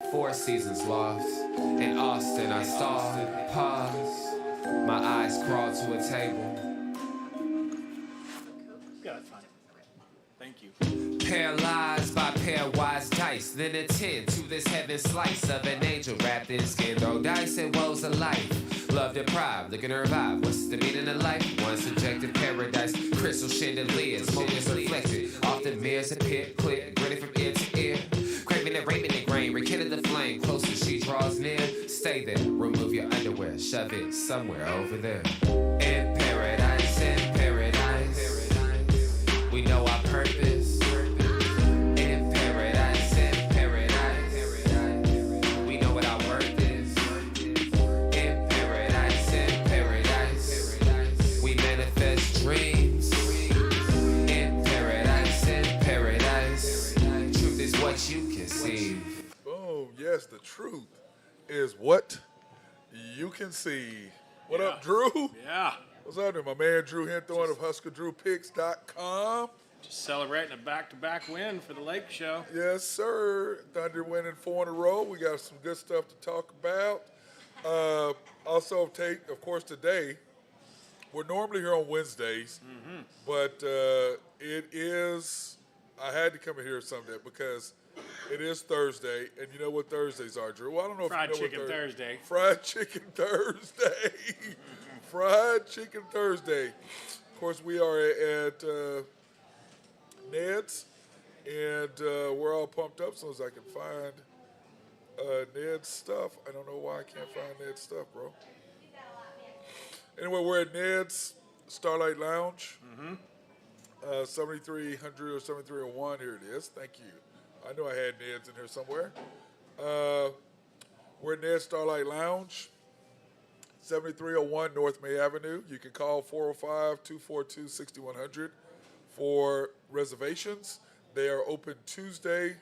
Four seasons lost. In Austin, I stalled. Pause. My eyes crawled to a table. Yeah, that's fine. Thank you. Paralyzed by pairwise dice, then attend to this heaven slice of an angel wrapped in skin. Throw dice and woes of life. Love deprived, looking to revive. What's the meaning of life? One subjective paradise. Crystal chandeliers, focus reflected. Often mirrors appear clear, grinning from ear to ear. Craving and raving and grain, rekindle the flame. Closer she draws near. Stay there, remove your underwear, shove it somewhere over there. In paradise, we know our purpose. In paradise, we know what our worth is. In paradise, we manifest dreams. In paradise, truth is what you conceive. Boom. Yes, the truth is what you can see. What up, Drew? Yeah. What's up there? My man Drew Henthorn of HuskerDrewPicks.com. Just celebrating a back-to-back win for the Lake Show. Yes, sir. Thunder winning 4 in a row. We got some good stuff to talk about. Also, of course, today, we're normally here on Wednesdays, but it is, I had to come in here Sunday because it is Thursday, and you know what Thursdays are, Drew? Well, I don't know if Fried you know Chicken what Thursday. Fried Chicken Thursday. Fried Chicken Thursday. Of course, we are at Ned's, and we're all pumped up as soon as I can find Ned's stuff. I don't know why I can't find Ned's stuff, bro. Anyway, we're at Ned's Starlight Lounge, 7300 or 7301. Here it is. Thank you. I know I had Ned's in here somewhere. We're at Ned's Starlight Lounge, 7301 North May Avenue. You can call 405-242-6100 for reservations. They are open Tuesdays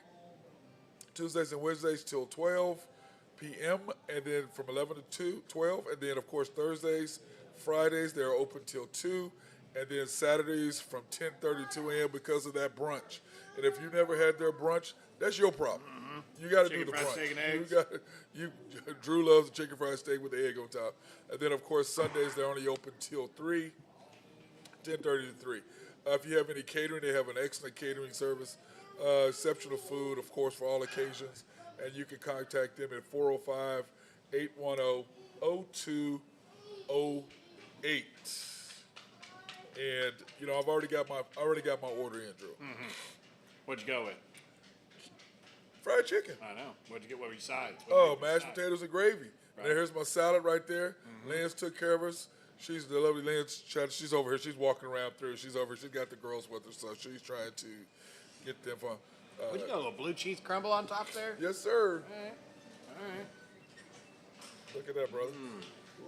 and Wednesdays till 12 p.m. and then from 11 to 12. And then, of course, Thursdays, Fridays, they're open till 2. And then Saturdays from 10:30 to 2 a.m. because of that brunch. And if you never had their brunch, that's your problem. You got to do the Chicken fried brunch. steak and eggs. Drew loves the chicken fried steak with the egg on top. And then, of course, Sundays, they're only open till 3, 10:30 to 3. If you have any catering, they have an excellent catering service. Exceptional food, of course, for all occasions. And you can contact them at 405-810-0208. And you know, I've already got my order in, Drew. What'd you go with? Fried chicken. I know. What'd you get? What were your sides? Mashed potatoes and gravy. Right. And here's my salad right there. Lance took care of us. She's the lovely Lance. She's over here. She's walking around through. She's over here. She's got the girls with her, so she's trying to get them from. Would you got a little blue cheese crumble on top there? Yes, sir. All right. Look at that, brother.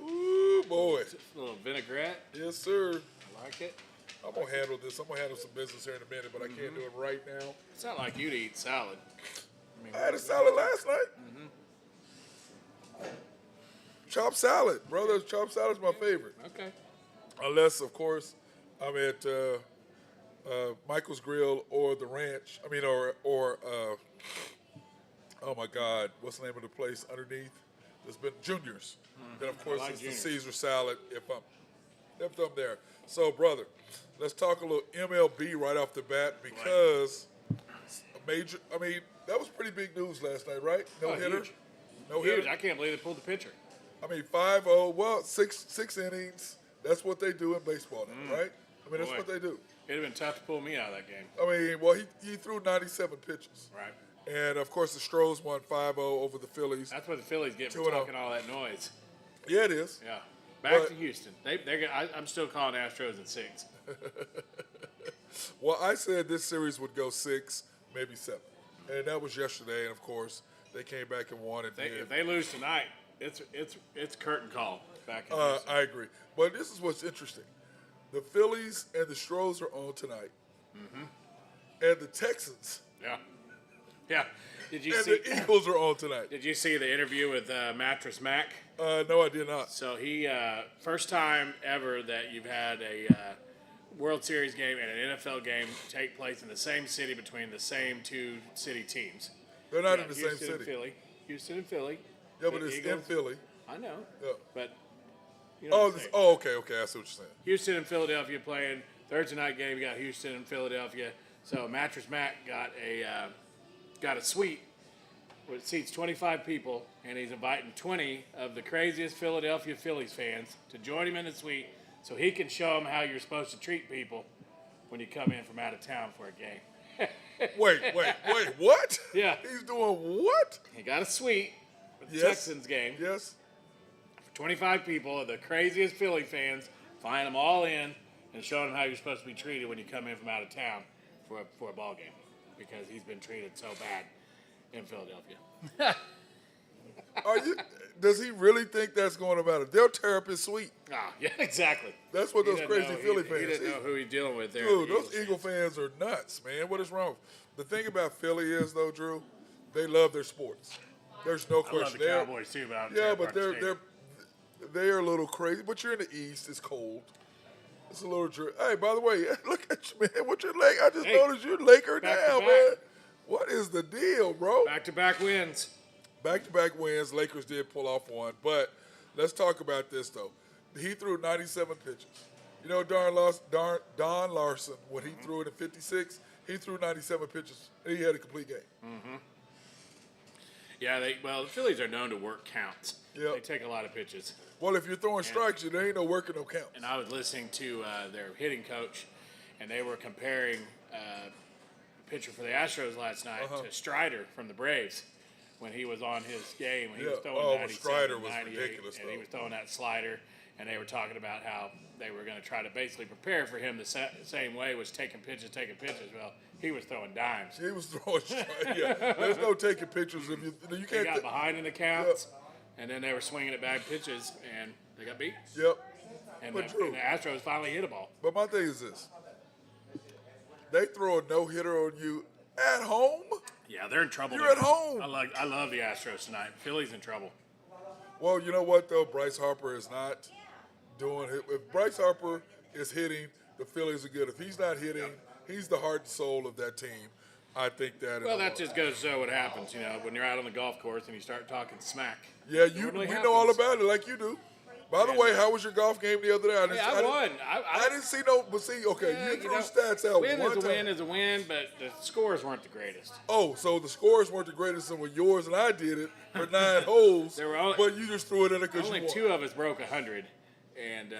Ooh, boy. Just a little vinaigrette. Yes, sir. I like it. I'm going to handle this. I'm going to handle some business here in a minute, but I can't do it right now. It's not like you to eat salad. I had a salad last night. Chopped salad, brother. Chopped salad is my favorite. Okay. Unless, of course, I'm at Michael's Grill or the Ranch. I mean, or oh my God, what's the name of the place underneath? There's been Junior's. Then, of course, like it's Junior's. the Caesar salad if I'm there. So, brother, let's talk a little MLB right off the bat because that was pretty big news last night, right? No hitter. Huge. No Huge. hitter. I can't believe they pulled the pitcher. 5-0. Well, six innings. That's what they do in baseball now, right? I mean, that's Boy. what they do. It'd have been tough to pull me out of that game. He threw 97 pitches. Right. And, of course, the Stros won 5-0 over the Phillies. That's what the Phillies get for 2-0. talking all that noise. Yeah, it is. Yeah. Back But- to Houston. I'm still calling Astros in 6. Well, I said this series would go 6, maybe 7. And that was yesterday. And, of course, they came back and won it. If they lose tonight, it's curtain call back in Houston. I agree. But this is what's interesting. The Phillies and the Stros are on tonight. And the Texans Yeah. Yeah. Did you and see? the Eagles are on tonight. Did you see the interview with Mattress Mac? No, I did not. So he first time ever that you've had a World Series game and an NFL game take place in the same city between the same two city teams. They're not Yeah, in the Houston same and city. Philly. Houston and Philly. Yeah, but The it's in Eagles. Philly. I know. Yeah. But you know what I'm saying. Okay. I see what you're saying. Houston and Philadelphia playing Thursday night game. You got Houston and Philadelphia. So Mattress Mac got a suite which seats 25 people, and he's inviting 20 of the craziest Philadelphia Phillies fans to join him in the suite so he can show them how you're supposed to treat people when you come in from out of town for a game. Wait, what? Yeah. He's doing what? He got a suite for the Yes. Texans game. Yes. 25 people of the craziest Philly fans, flying them all in and showing them how you're supposed to be treated when you come in from out of town for a ball game, because he's been treated so bad in Philadelphia. Does he really think that's going to matter? They'll tear up his suite. Ah, yeah, exactly. That's what He those didn't crazy know- Philly he fans. didn't know who he's dealing with there. Dude, The those Eagle fans are nuts, man. What is wrong? The thing about Philly is, though, Drew, they love their sports. There's no I love question. the Cowboys too, but I don't Yeah, tear but apart the stadium. they're a little crazy. But you're in the East. It's cold. It's a little dry. Hey, by the way, look at you, man. What's your leg? I just Hey, noticed you're Laker back to now, back. man. What is the deal, bro? Back-to-back wins. Back-to-back wins. Lakers did pull off one. But let's talk about this, though. He threw 97 pitches. You know, Don Larson, when he threw it in 56, he threw 97 pitches. And he had a complete game. Yeah, the Phillies are known to work counts. Yep. They take a lot of pitches. Well, if you're throwing strikes, there ain't no working no counts. And I was listening to their hitting coach, and they were comparing the pitcher for the Astros last night to Strider from the Braves when he was on his game. He was Yeah. throwing Oh, 97, Strider was 98, ridiculous, and he though. was throwing that slider, and they were talking about how they were going to try to basically prepare for him the same way, was taking pitches. Well, he was throwing dimes. He was throwing strikes. Yeah. There's no taking pictures. If you They can't. got behind in the counts, and then they were swinging at bad pitches, and they got beat. Yep. And But the, Drew- and the Astros finally hit a ball. But my thing is this. They throw a no-hitter on you at home? Yeah, they're in trouble. You're at home. I love the Astros tonight. Philly's in trouble. Well, you know what, though? Bryce Harper is not doing it. If Bryce Harper is hitting, the Phillies are good. If he's not hitting, he's the heart and soul of that team. I think that. Well, that just goes to show what happens, when you're out on the golf course and you start talking smack. Yeah, It we normally know all happens. about it like you do. By the way, how was your golf game the other day? I won. I didn't see no, but see, okay, you threw stats out Win one is a time. win is a win, but the scores weren't the greatest. Oh, so the scores weren't the greatest and were yours, and I did it for 9 holes. There were only- but you just threw it in there because you Only won. 2 of us broke 100, and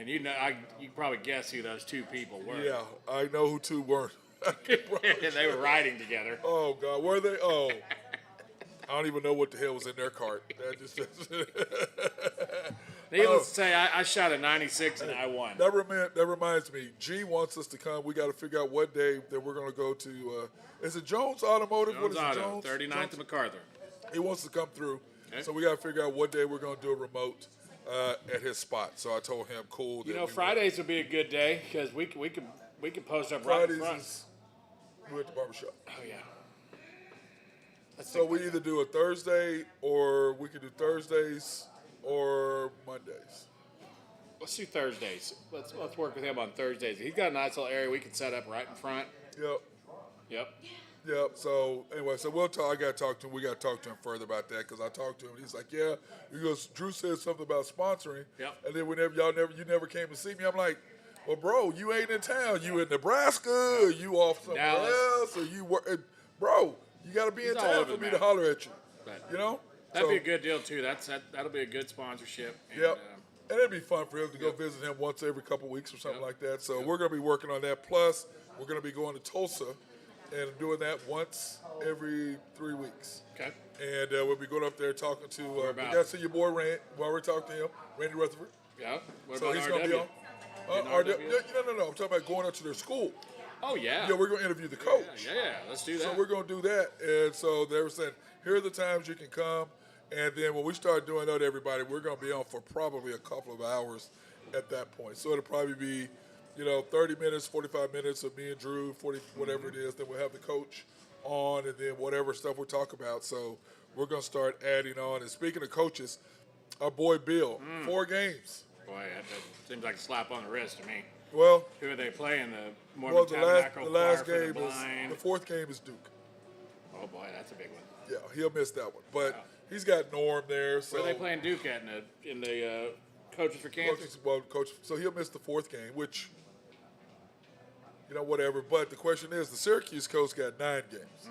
you can probably guess who those 2 people were. Yeah, I know who 2 weren't. And they were riding together. Oh God, were they? Oh, I don't even know what the hell was in their cart. That just Needless to say, I shot a 96 and I won. that reminds me. G wants us to come. We got to figure out what day that we're going to go to. Is it Jones Automotive? What Jones is it, Auto, Jones? 39th Jones? and MacArthur. He wants to come through, Okay. so we got to figure out what day we're going to do a remote at his spot. So I told him, cool. that we would. Fridays would be a good day because we could post up right in Fridays front. is we're at the barbershop. Oh yeah. So we either do a Thursday or we could do Thursdays or Mondays. Let's do Thursdays. Let's work with him on Thursdays. He's got a nice little area we can set up right in front. Yep. Yep. Yep. So anyway, so we'll talk. I got to talk to him. We got to talk to him further about that because I talked to him. And he's like, yeah. He goes, Drew said something about sponsoring. Yep. And then you never came to see me. I'm like, well, bro, you ain't in town. You in Nebraska? Or you off somewhere Dallas. else? Or you work? Bro, you got to be He's in all town over for the me map. to holler at you. But You know? that'd So- be a good deal too. That'll be a good sponsorship. And, Yep. And it'd be fun for him to go visit him once every couple weeks or something like that. So we're going to be working on that. Plus, we're going to be going to Tulsa and doing that once every 3 weeks. Okay. And we'll be going up there talking to. We about? got to see your boy Rand. We already talked to him, Randy Rutherford. Yeah. What So about he's RW? going to be on. Getting RW? No. I'm talking about going up to their school. Oh yeah. Yeah, we're going to interview the coach. Yeah. Let's do that. So we're going to do that. And so they were saying, here are the times you can come. And then when we start doing that, everybody, we're going to be on for probably a couple of hours at that point. So it'll probably be, 30 minutes, 45 minutes of me and Drew, 40, whatever it is. Then we'll have the coach on and then whatever stuff we'll talk about. So we're going to start adding on. And speaking of coaches, our boy Bill, 4 games. Boy, that seems like a slap on the wrist to me. Well, Who are they playing? The Mormon well, Tabernacle the last Choir for game the is, Blind. the 4th game is Duke. Oh boy, that's a big one. Yeah, he'll miss that one. But he's got Norm there. So Where are they playing Duke at in the coaches for Kansas? Well, coach, so he'll miss the fourth game, which, whatever. But the question is, the Syracuse coach got 9 games.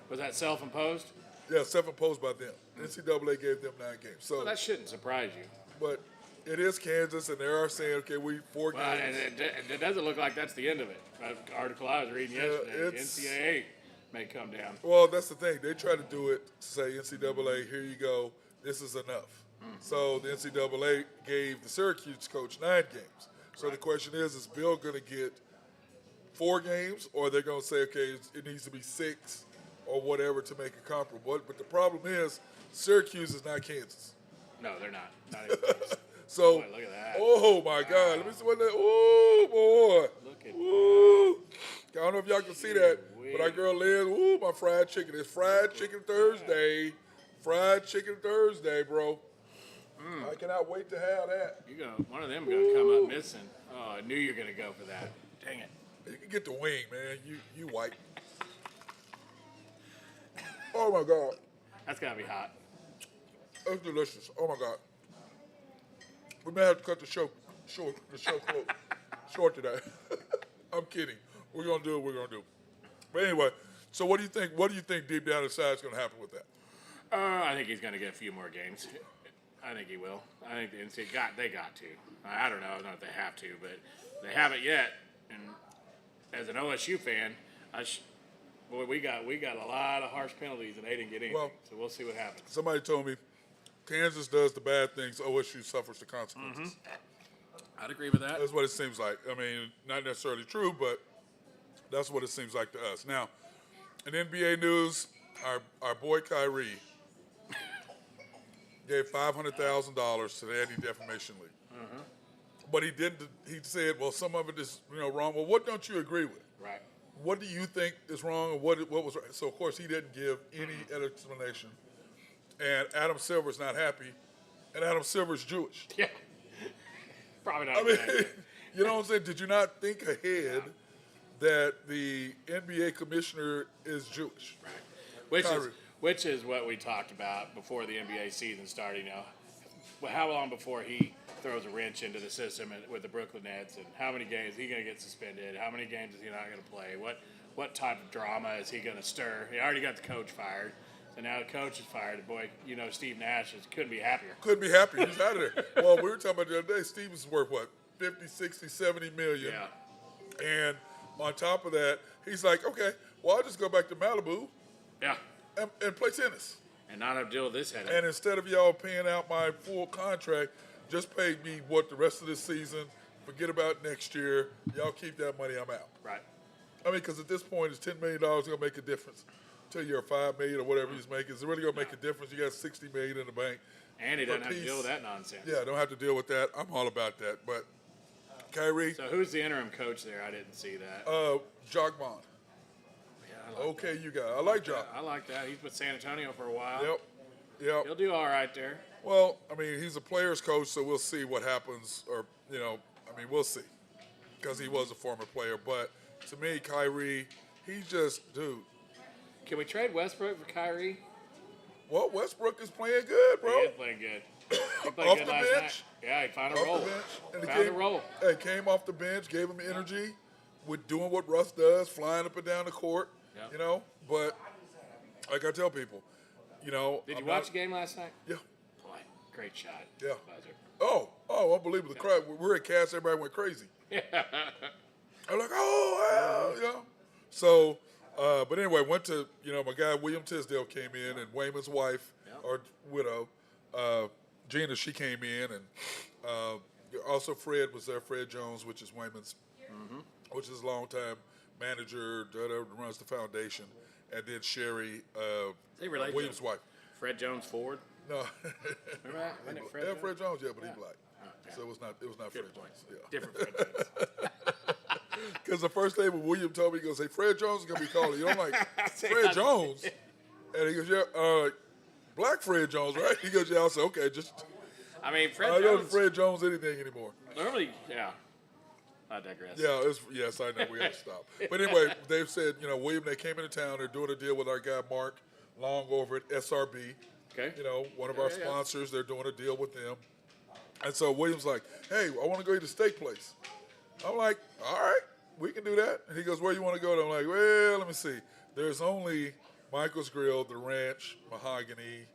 Was that self-imposed? Yeah, self-imposed by them. NCAA gave them 9 games. So, Well, that shouldn't surprise you. but it is Kansas, and they are saying, okay, we 4 Well, games. it doesn't look like that's the end of it. That article I was reading yesterday, it's- NCAA may come down. Well, that's the thing. They try to do it to say, NCAA, here you go. This is enough. So the NCAA gave the Syracuse coach 9 games. So the question is Bill going to get 4 games, or they're going to say, okay, it needs to be 6 or whatever to make it comparable? But the problem is Syracuse is not Kansas. No, they're not. Not even close. So, Boy, look at that. oh my God, let me see what that. Oh boy, Look at ooh. I don't know if y'all can see that, Gee but our girl Liz, ooh, my fried chicken. It's Fried Chicken Thursday. Fried Chicken Thursday, bro. I cannot wait to have that. One of them gonna come up missing. Oh, I knew you were gonna go for that. Dang it. You can get the wing, man. You white. Oh my God, That's gotta be hot. that's delicious. Oh my God. We may have to cut the show short today. I'm kidding. We're gonna do what we're gonna do. But anyway, so what do you think? What do you think deep down inside is gonna happen with that? I think he's gonna get a few more games. I think he will. I think the NCAA they got to. I don't know if they have to, but they haven't yet. And as an OSU fan, boy, we got a lot of harsh penalties, and they didn't get anything. Well, so we'll see what happens. Somebody told me Kansas does the bad things, OSU suffers the consequences. I'd agree with that. That's what it seems like. I mean, not necessarily true, but that's what it seems like to us. Now, in NBA news, our boy Kyrie gave $500,000 to the Anti-Defamation League. But he said, well, some of it is wrong. Well, what don't you agree with? Right. What do you think is wrong, and what was right? So, of course, he didn't give any explanation. And Adam Silver's not happy, and Adam Silver's Jewish. Yeah. Probably not. I mean, you know what I'm saying? Did you not think ahead that the NBA commissioner is Jewish? Right. Which is what we talked about before the NBA season started. Well, how long before he throws a wrench into the system with the Brooklyn Nets, and how many games is he going to get suspended? How many games is he not going to play? What type of drama is he going to stir? He already got the coach fired. So now the coach is fired. Boy, Steve Nash couldn't be happier. Couldn't be happier. He's out of there. Well, we were talking about the other day, Steve was worth, 50, 60, 70 million. Yeah. And on top of that, he's like, okay, well, I'll just go back to Malibu Yeah. and play tennis. And not have to deal with this headache. And instead of y'all paying out my full contract, just pay me the rest of this season, forget about next year. Y'all keep that money, I'm out. Right. I mean, because at this point, it's $10 million going to make a difference. Till you're $5 million or whatever he's making, it's really going to make a difference. You got $60 million in the bank. And he doesn't have to deal with that nonsense. Yeah, don't have to deal with that. I'm all about that. But Kyrie, So who's the interim coach there? I didn't see that. Jacques Bond. Yeah, I like Okay, you got it. I like Jacques. I like that. He's with San Antonio for a while. Yep. He'll do all right there. Well, I mean, he's a player's coach, so we'll see what happens. Or, we'll see. Because he was a former player. But to me, Kyrie, he's just, dude. Can we trade Westbrook for Kyrie? Well, Westbrook is playing good, bro. He is playing good. He played Off good the last bench. night. Yeah, he found a Off role. the bench. And Found a role. Hey, came off the bench, gave him energy with doing what Russ does, flying up and down the court, Yeah. But like I tell people, Did you watch the game last night? Yeah. Boy, great shot. Yeah. Buzzer. Oh, unbelievable. The crowd, we're at Cass, everybody went crazy. I'm like, So, but anyway, went to, my guy William Tisdale came in, and Wayman's wife, or widow, Gina, she came in, and also Fred was there, Fred Jones, which is Wayman's, which is a longtime manager, runs the foundation, and then Sherry, They relate Williams' to wife. Fred Jones Ford. No. Remember that? Wasn't it Fred Yeah, Jones? Fred Jones, but he's black. yeah. So it was not Fred Good point. Jones. Yeah. Different Fred Jones. Because the first name when William told me, he goes, hey, Fred Jones is going to be calling you. I'm like, Fred Jones? And he goes, yeah, black Fred Jones, right? He goes, yeah. I said, okay, just, I mean, Fred I don't Jones. Fred Jones anything anymore. Normally, yeah. I digress. Yeah, yes, I know, we have to stop. But anyway, they've said, William, they came into town, they're doing a deal with our guy, Mark Long over at SRB. Okay. You know, one of our sponsors. They're doing a deal with them. And so William's like, hey, I want to go eat a steak place. I'm like, all right, we can do that. And he goes, where you want to go? And I'm like, well, let me see. There's only Michael's Grill, The Ranch, Mahogany,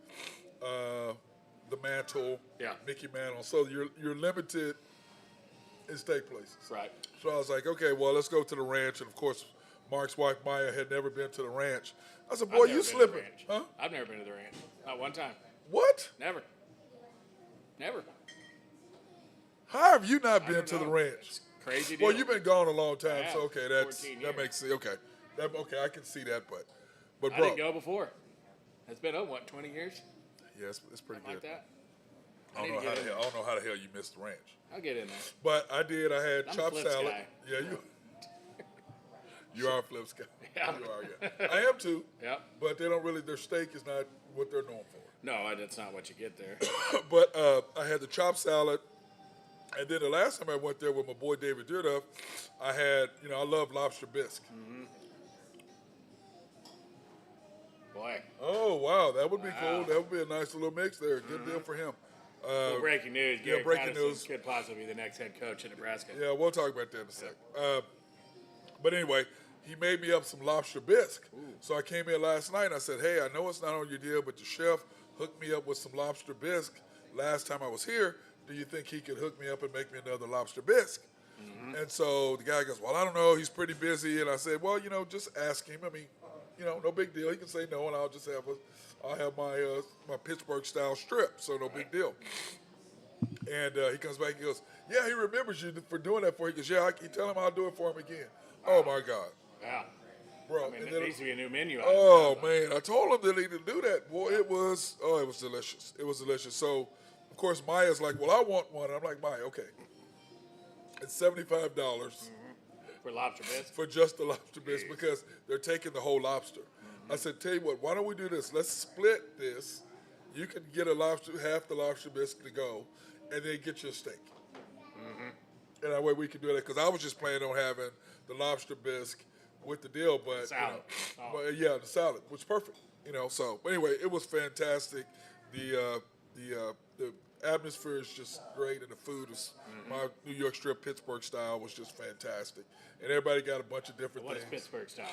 The Mantle, Mickey Mantle. So you're limited in steak places. Right. So I was like, okay, well, let's go to The Ranch. And, of course, Mark's wife, Maya, had never been to The Ranch. I said, boy, you slipping. Huh? I've never been to The Ranch. Not one time. What? Never. How have you not been to The Ranch? It's crazy deal. Well, you've been gone a long time, I so have, okay, 14 that years. makes sense. Okay, okay, I can see that, but I bro, didn't go before. It's been, 20 years? yeah, it's pretty Like good. that. I don't know how the hell you missed The Ranch, I'll get in there. but I did. I had I'm a chopped Flips salad. guy. Yeah, you are a Flips guy. Yeah. You are. Yeah, I am too. Yep. But they don't really. Their steak is not what they're known for. No, that's not what you get there. But I had the chopped salad. And then the last time I went there with my boy David Dearduff, I had, I love lobster bisque. Mm-hmm. Boy. Oh, wow, that would be cool. That would be a nice little mix there. Good deal for him. Well, breaking news. yeah, Gary breaking Patterson news. could possibly be the next head coach at Nebraska. Yeah, we'll talk about that in a sec. But anyway, he made me up some lobster bisque. Ooh. So I came in last night and I said, hey, I know it's not on your deal, but the chef hooked me up with some lobster bisque last time I was here. Do you think he could hook me up and make me another lobster bisque? Mm-hmm. And so the guy goes, well, I don't know. He's pretty busy. And I said, well, just ask him. I mean, no big deal. He can say no, and I'll just have my Pittsburgh style strip. So no big deal. And he comes back and goes, yeah, he remembers you for doing that for you. He goes, yeah, you tell him I'll do it for him again. Oh my God. Yeah. Bro, I mean, there needs to be a new menu. Oh man, I told him that he didn't do that. Boy, it was delicious. It was delicious. So of course, Maya's like, well, I want one. And I'm like, Maya, okay. It's $75 for lobster bisque. for just the lobster bisque because they're taking the whole lobster. I said, tell you what, why don't we do this? Let's split this. You can get half the lobster bisque to go, and then get your steak. And that way we can do that because I was just planning on having the lobster bisque with the deal, but Salad. but yeah, the salad was perfect. So but anyway, it was fantastic. The atmosphere is just great, and the food is my New York strip Pittsburgh style was just fantastic. And everybody got a bunch of different What is things. Pittsburgh style?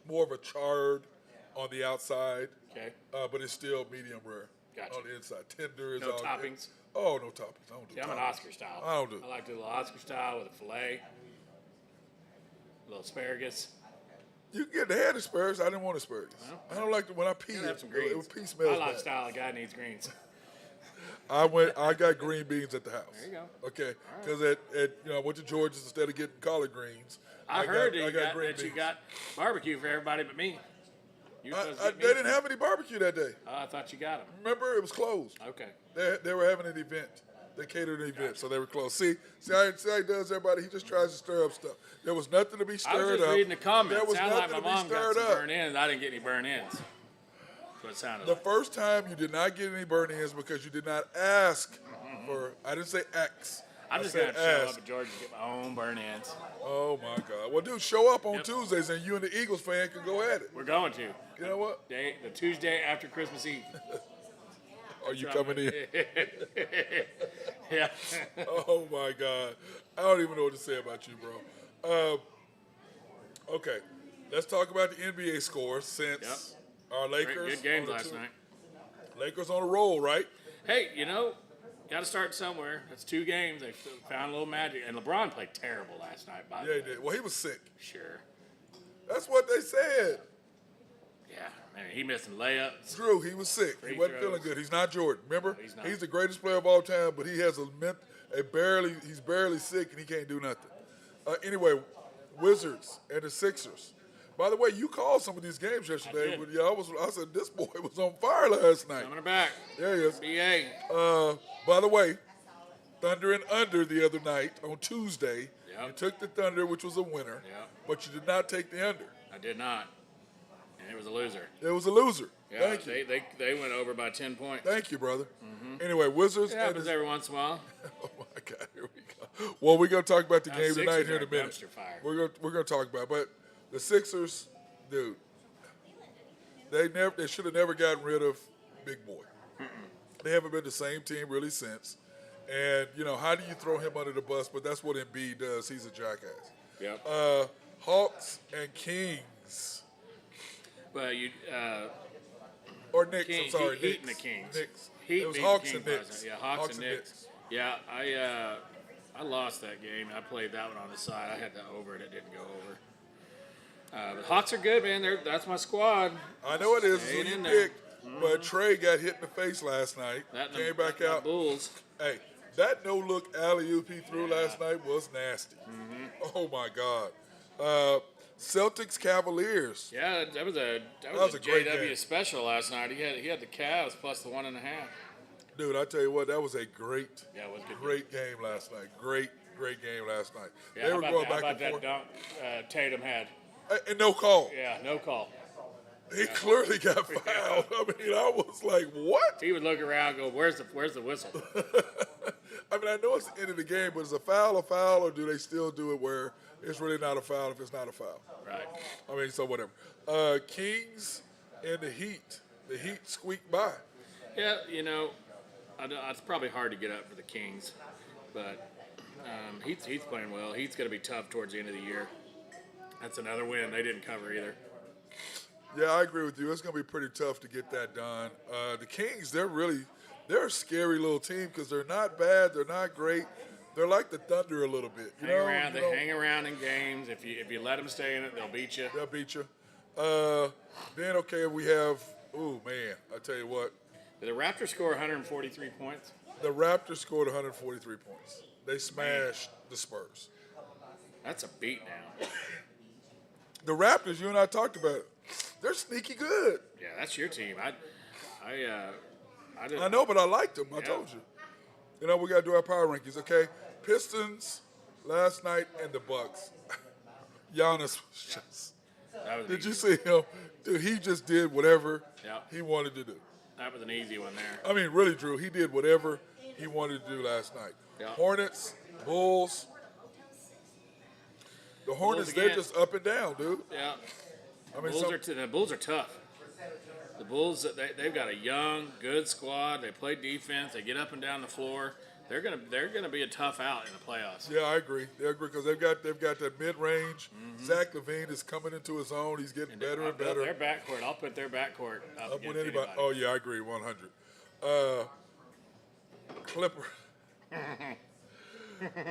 More of a charred on the outside, Okay. but it's still medium rare Gotcha. on the inside. Tender is No all toppings? Oh, no toppings. I don't do See, I'm toppings. an Oscar style. I don't do. I like to do a little Oscar style with a filet, a little asparagus. You can get the head asparagus. I didn't want asparagus. Well, I don't like it when I pee. You have some It greens. pee My smells bad. lifestyle, a guy needs greens. I got green beans at the house. There you go. Okay, because I went to George's instead of getting collard greens. I heard I got green that you beans. got barbecue for everybody but me. You were supposed to get They me didn't have any barbecue that day. Oh, I thought you got them. Remember, it was closed. Okay. They were having an event. They catered an event, so they were closed. See how he does everybody? He just tries to stir up stuff. There was nothing to be stirred up. I was just reading the comments. There was Sounded like nothing my to be mom got stirred some up. burn-ins. I didn't get any burn-ins. That's what it sounded The like. first time you did not get any burn-ins because you did not ask for. I didn't say X. I'm I just said going to show ask. up at Georgia and get my own burn-ins. Oh my God! Well, dude, show up on Yep. Tuesdays, and you and the Eagles fan can go at it. We're going to. You know what? The Tuesday after Christmas Eve. Are you coming in? Yeah. Oh my God! I don't even know what to say about you, bro. Okay, let's talk about the NBA scores since our Lakers. Good games on the last night. Lakers on a roll, right? Hey, got to start somewhere. That's 2 games. They found a little magic. And LeBron played terrible last night, by the Yeah, way. he did. Well, he was sick. Sure. That's what they said. Yeah. Man, he missing layups. Drew, he was sick. Free He wasn't throws. feeling good. He's not Jordan. Remember? He's not. He's the greatest player of all time, but he has he's barely sick and he can't do nothing. Anyway, Wizards and the Sixers. By the way, you called some of these games yesterday. did. I said this boy was on fire last night. Coming back. There he is. BA. By the way, Thunder and under the other night on Tuesday. Yep. You took the Thunder, which was a winner, Yep. but you did not take the under. I did not. And it was a loser. It was a loser. Yeah, Thank you. They went over by 10 points. Thank you, brother. Anyway, Wizards It and happens every once in a while. oh my God, here we go. Well, we're gonna talk about the Now, game Sixers tonight here are in a minute. dumpster fire. We're gonna talk about it. But the Sixers, dude, They should have never gotten rid of Big Boy. They haven't been the same team really since. And, how do you throw him under the bus? But that's what Embiid does. He's a jackass. Yep. Hawks and Kings. Well, Or Knicks, King, I'm sorry. Heat Knicks. and the Kings. Knicks. Heat It was beat Hawks the and Kings Knicks. last night. Yeah, Hawks and Knicks. Yeah, I lost that game. I played that one on the side. I had the over, and it didn't go over. The Hawks are good, man. That's my squad. I know it is. Staying Who you in there. picked. But Trey got hit in the face last night. Came back out. Bulls. Hey, that no-look alley-oop he threw last night was nasty. Oh, my God. Celtics Cavaliers. Yeah, that was a great JW game. special last night. He had the Cavs plus the 1.5. Dude, I tell you what, that was a great Game. game last night. Great game last night. Yeah, They how were about, going how back about and that forth. dunk Tatum had? And no call. Yeah, no call. He clearly got fouled. I mean, I was like, what? He would look around and go, where's the whistle? I mean, I know it's the end of the game, but is a foul, or do they still do it where it's really not a foul if it's not a foul? Right. I mean, so whatever. Kings and the Heat. The Heat squeaked by. Yeah, it's probably hard to get up for the Kings, but Heat's playing well. Heat's going to be tough towards the end of the year. That's another win. They didn't cover either. Yeah, I agree with you. It's going to be pretty tough to get that done. The Kings, they're a scary little team because they're not bad. They're not great. They're like the Thunder a little bit. They hang around in games. If you let them stay in it, they'll beat you. They'll beat you. Then, okay, we have, I tell you what. Did the Raptors score 143 points? The Raptors scored 143 points. They smashed the Spurs. That's a beat now. The Raptors, you and I talked about it. They're sneaky good. Yeah, that's your team. I know, but I liked them. I told you. We got to do our power rankings, okay? Pistons last night and the Bucks. Giannis was just. Did you see him? Dude, he just did whatever he wanted to do. That was an easy one there. I mean, really, Drew, he did whatever he wanted to do last night. Yeah. Hornets, Bulls. The Hornets, they're just up and down, dude. Yeah. I mean, the Bulls are tough. The Bulls, they've got a young, good squad. They play defense. They get up and down the floor. They're gonna be a tough out in the playoffs. Yeah, I agree. Because they've got that mid range. Zach LaVine is coming into his own. He's getting better and better. Their backcourt, I'll put their backcourt up with against anybody. Oh yeah, I agree, 100. Clipper.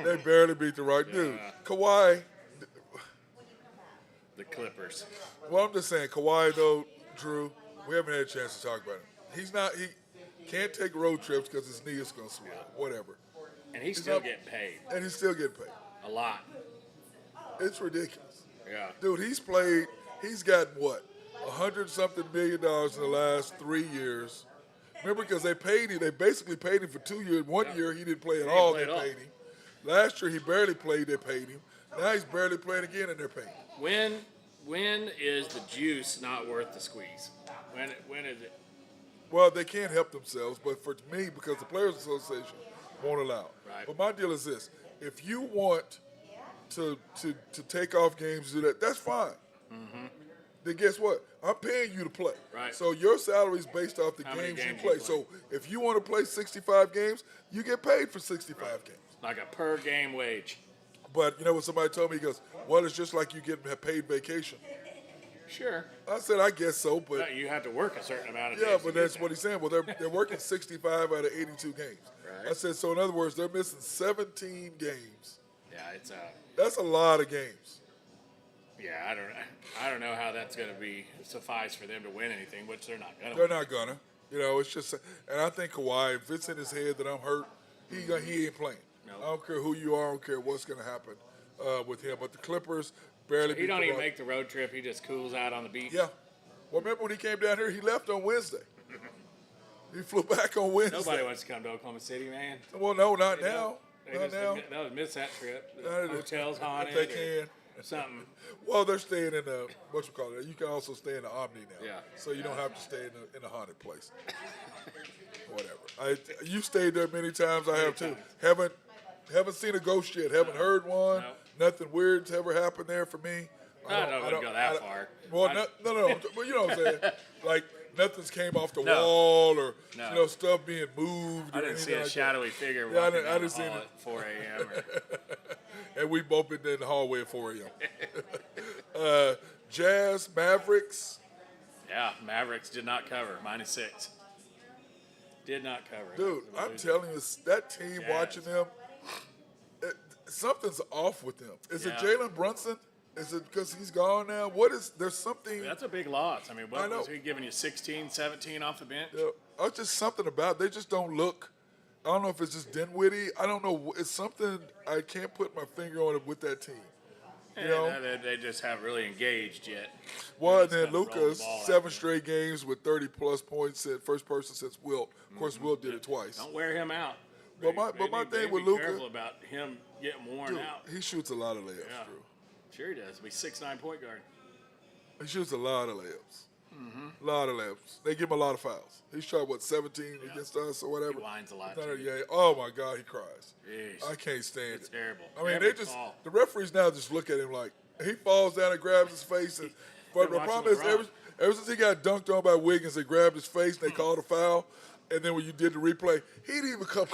They barely beat the right dude. Kawhi. The Clippers. Well, I'm just saying, Kawhi though, Drew. We haven't had a chance to talk about him. He can't take road trips because his knee is going to swell. Whatever. And he's still getting paid. And he's still getting paid. A lot. It's ridiculous. Yeah. Dude, he's got what? $100-something million in the last 3 years. Remember, because they basically paid him for 2 years. 1 year he didn't play at all, they paid him. Last year he barely played, they paid him. Now he's barely playing again and they're paying him. When is the juice not worth the squeeze? When is it? Well, they can't help themselves, but for me, because the Players Association won't allow it. Right. But my deal is this: if you want to take off games, do that. That's fine. Mm-hmm. Then guess what? I'm paying you to play. Right. So your salary is based off the games you play. So if you want to play 65 games, you get paid for 65 games. Like a per game wage. But you know what somebody told me? He goes, well, it's just like you get paid vacation. Sure. I said, I guess so, but... No, you have to work a certain amount of days. Yeah, but that's what he's saying. Well, they're working 65 out of 82 games. Right. I said, so in other words, they're missing 17 games. Yeah, it's That's a lot of games. Yeah, I don't know how that's going to be suffice for them to win anything, which they're not going to. They're not gonna. It's just... And I think Kawhi, if it's in his head that I'm hurt, he ain't playing. No. I don't care who you are. I don't care what's going to happen with him. But the Clippers barely He don't even make the road trip. He just cools out on the beach. Yeah. Well, remember when he came down here, he left on Wednesday. He flew back on Wednesday. Nobody wants to come to Oklahoma City, man. Well, no, not now. Not now. They'll miss that trip. Not Hotels haunted. If they can. Something. Well, they're staying in the, you can also stay in the Omni now. Yeah. So you don't have to stay in a haunted place. Whatever. You stayed there many times. I have too. Haven't seen a ghost yet. Haven't heard one. No. Nothing weird's ever happened there for me. I wouldn't go that far. Well, no. But you know what I'm saying? Like nothing's came off the No. wall or No. stuff being moved. I or didn't see anything a like shadowy figure Yeah, walking I down the didn't see hall it. at 4 a.m. And we both been in the hallway at 4 a.m. Jazz, Mavericks. Yeah, Mavericks did not cover. -6. Did not cover. Dude, I'm telling you, that team, Jazz. watching them, something's off with them. Is it Yeah. Jalen Brunson? Is it because he's gone now? There's something. That's a big loss. I mean, I what know. was he giving you, 16, 17 off the bench? It's just something about they just don't look. I don't know if it's just Dinwiddie. I don't know. It's something I can't put my finger on it with that team. You know? They just haven't really engaged yet. Well, and They're then just gonna roll Luka's the ball 7 after. straight games with 30-plus points, first person since Wilt. Of course, Wilt did it twice. Don't wear him out. But my thing They with be Luka, careful about him getting worn dude, out. he shoots a lot of layups, Yeah. Drew. Sure he does. He's 6'9" point guard. He shoots a lot of layups. A lot of layups. They give him a lot of fouls. He shot, 17 against us or whatever? He whines a lot, Not too. yeah. Oh, my God, he cries. Jeez. I can't stand It's it. terrible. I mean, Every they just, call. the referees now just look at him like, he falls down and grabs his face. And, but the watching problem is, LeBron. ever since he got dunked on by Wiggins, they grabbed his face and they called a foul. And then when you did the replay, he didn't even come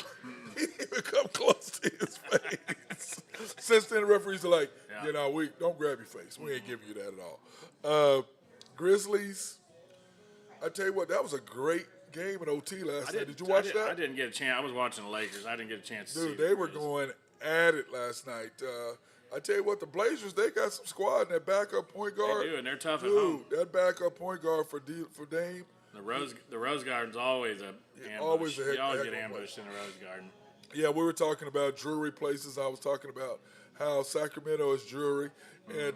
close to his face. Since then, the referees are like, Yeah. we don't grab your face. We ain't giving you that at all. Grizzlies, I tell you what, that was a great game in OT last night. Did you watch that? I didn't get a chance. I was watching the Lakers. I didn't get a chance to see Dude, the they were Grizzlies. going at it last night. I tell you what, the Blazers, they got some squad in that backup point guard. They do, and they're tough at Dude, home. that backup point guard for Dame. The Rose Garden's always a ambush. always a you always heck get of a ambushed in the Rose Garden. Yeah, we were talking about jewelry places. I was talking about how Sacramento is jewelry. And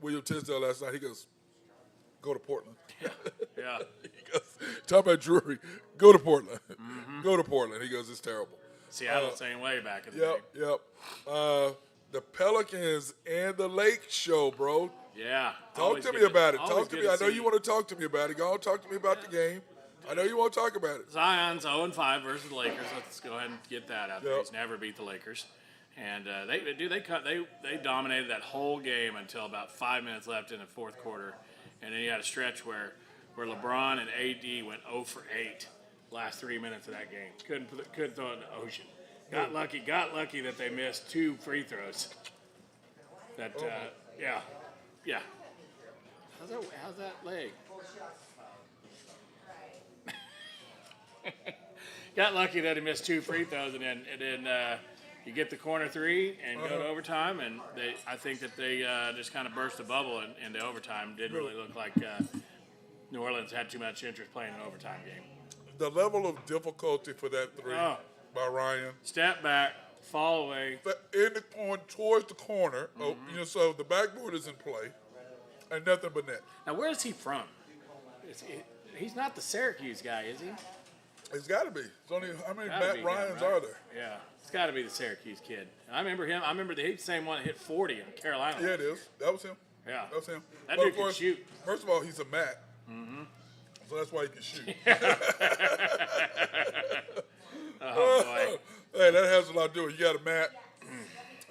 William Tisdale last night, he goes, go to Portland. Yeah. He goes, talk about jewelry, go to Portland. Go to Portland. He goes, it's terrible. Seattle the same way back in the day. Yep. The Pelicans and the Lake Show, bro. Yeah. Talk Always to good me about it. always Talk to good me. I know see. you want to talk to me about it. Go on, talk to me about the game. I know you want to talk about it. Zion's 0-5 versus the Lakers. Let's go ahead and get that out there. Yep. He's never beat the Lakers. And they dominated that whole game until about 5 minutes left in the fourth quarter. And then you had a stretch where LeBron and AD went 0 for 8 last 3 minutes of that game. Couldn't throw it in the ocean. Got lucky that they missed 2 free throws. Yeah. How's that leg? Got lucky that he missed 2 free throws, and then you get the corner 3 and go to overtime, and I think that they just kind of burst the bubble in the overtime. Didn't really look like New Orleans had too much interest playing an overtime game. The level of difficulty for that 3 by Ryan. Step back, fall away. In the corner, towards the corner. So the backboard is in play, and nothing but net. Now, where is he from? He's not the Syracuse guy, is he? It's got to be. It's only how many Gotta Matt be him, Ryans right? are there? Yeah, it's got to be the Syracuse kid. I remember him. I remember he's the same one that hit 40 in Carolina. Yeah, it is. That was him. Yeah. That was him. That But dude of can course, shoot. First of all, he's a Matt. So that's why he can shoot. Oh, boy. Hey, that has a lot to do with it. You got a Matt.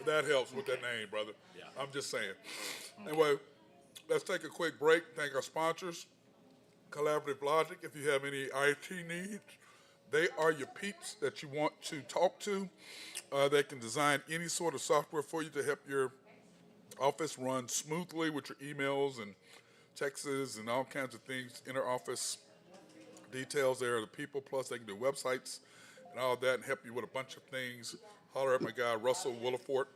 That helps with that name, brother. Yeah. I'm just saying. Anyway, let's take a quick break. Thank our sponsors. Collaborative Logic, if you have any IT needs, they are your peeps that you want to talk to. They can design any sort of software for you to help your office run smoothly with your emails and texts and all kinds of things, inter-office details. There are the people, plus they can do websites and all that and help you with a bunch of things. Holler at my guy, Russell Willifort,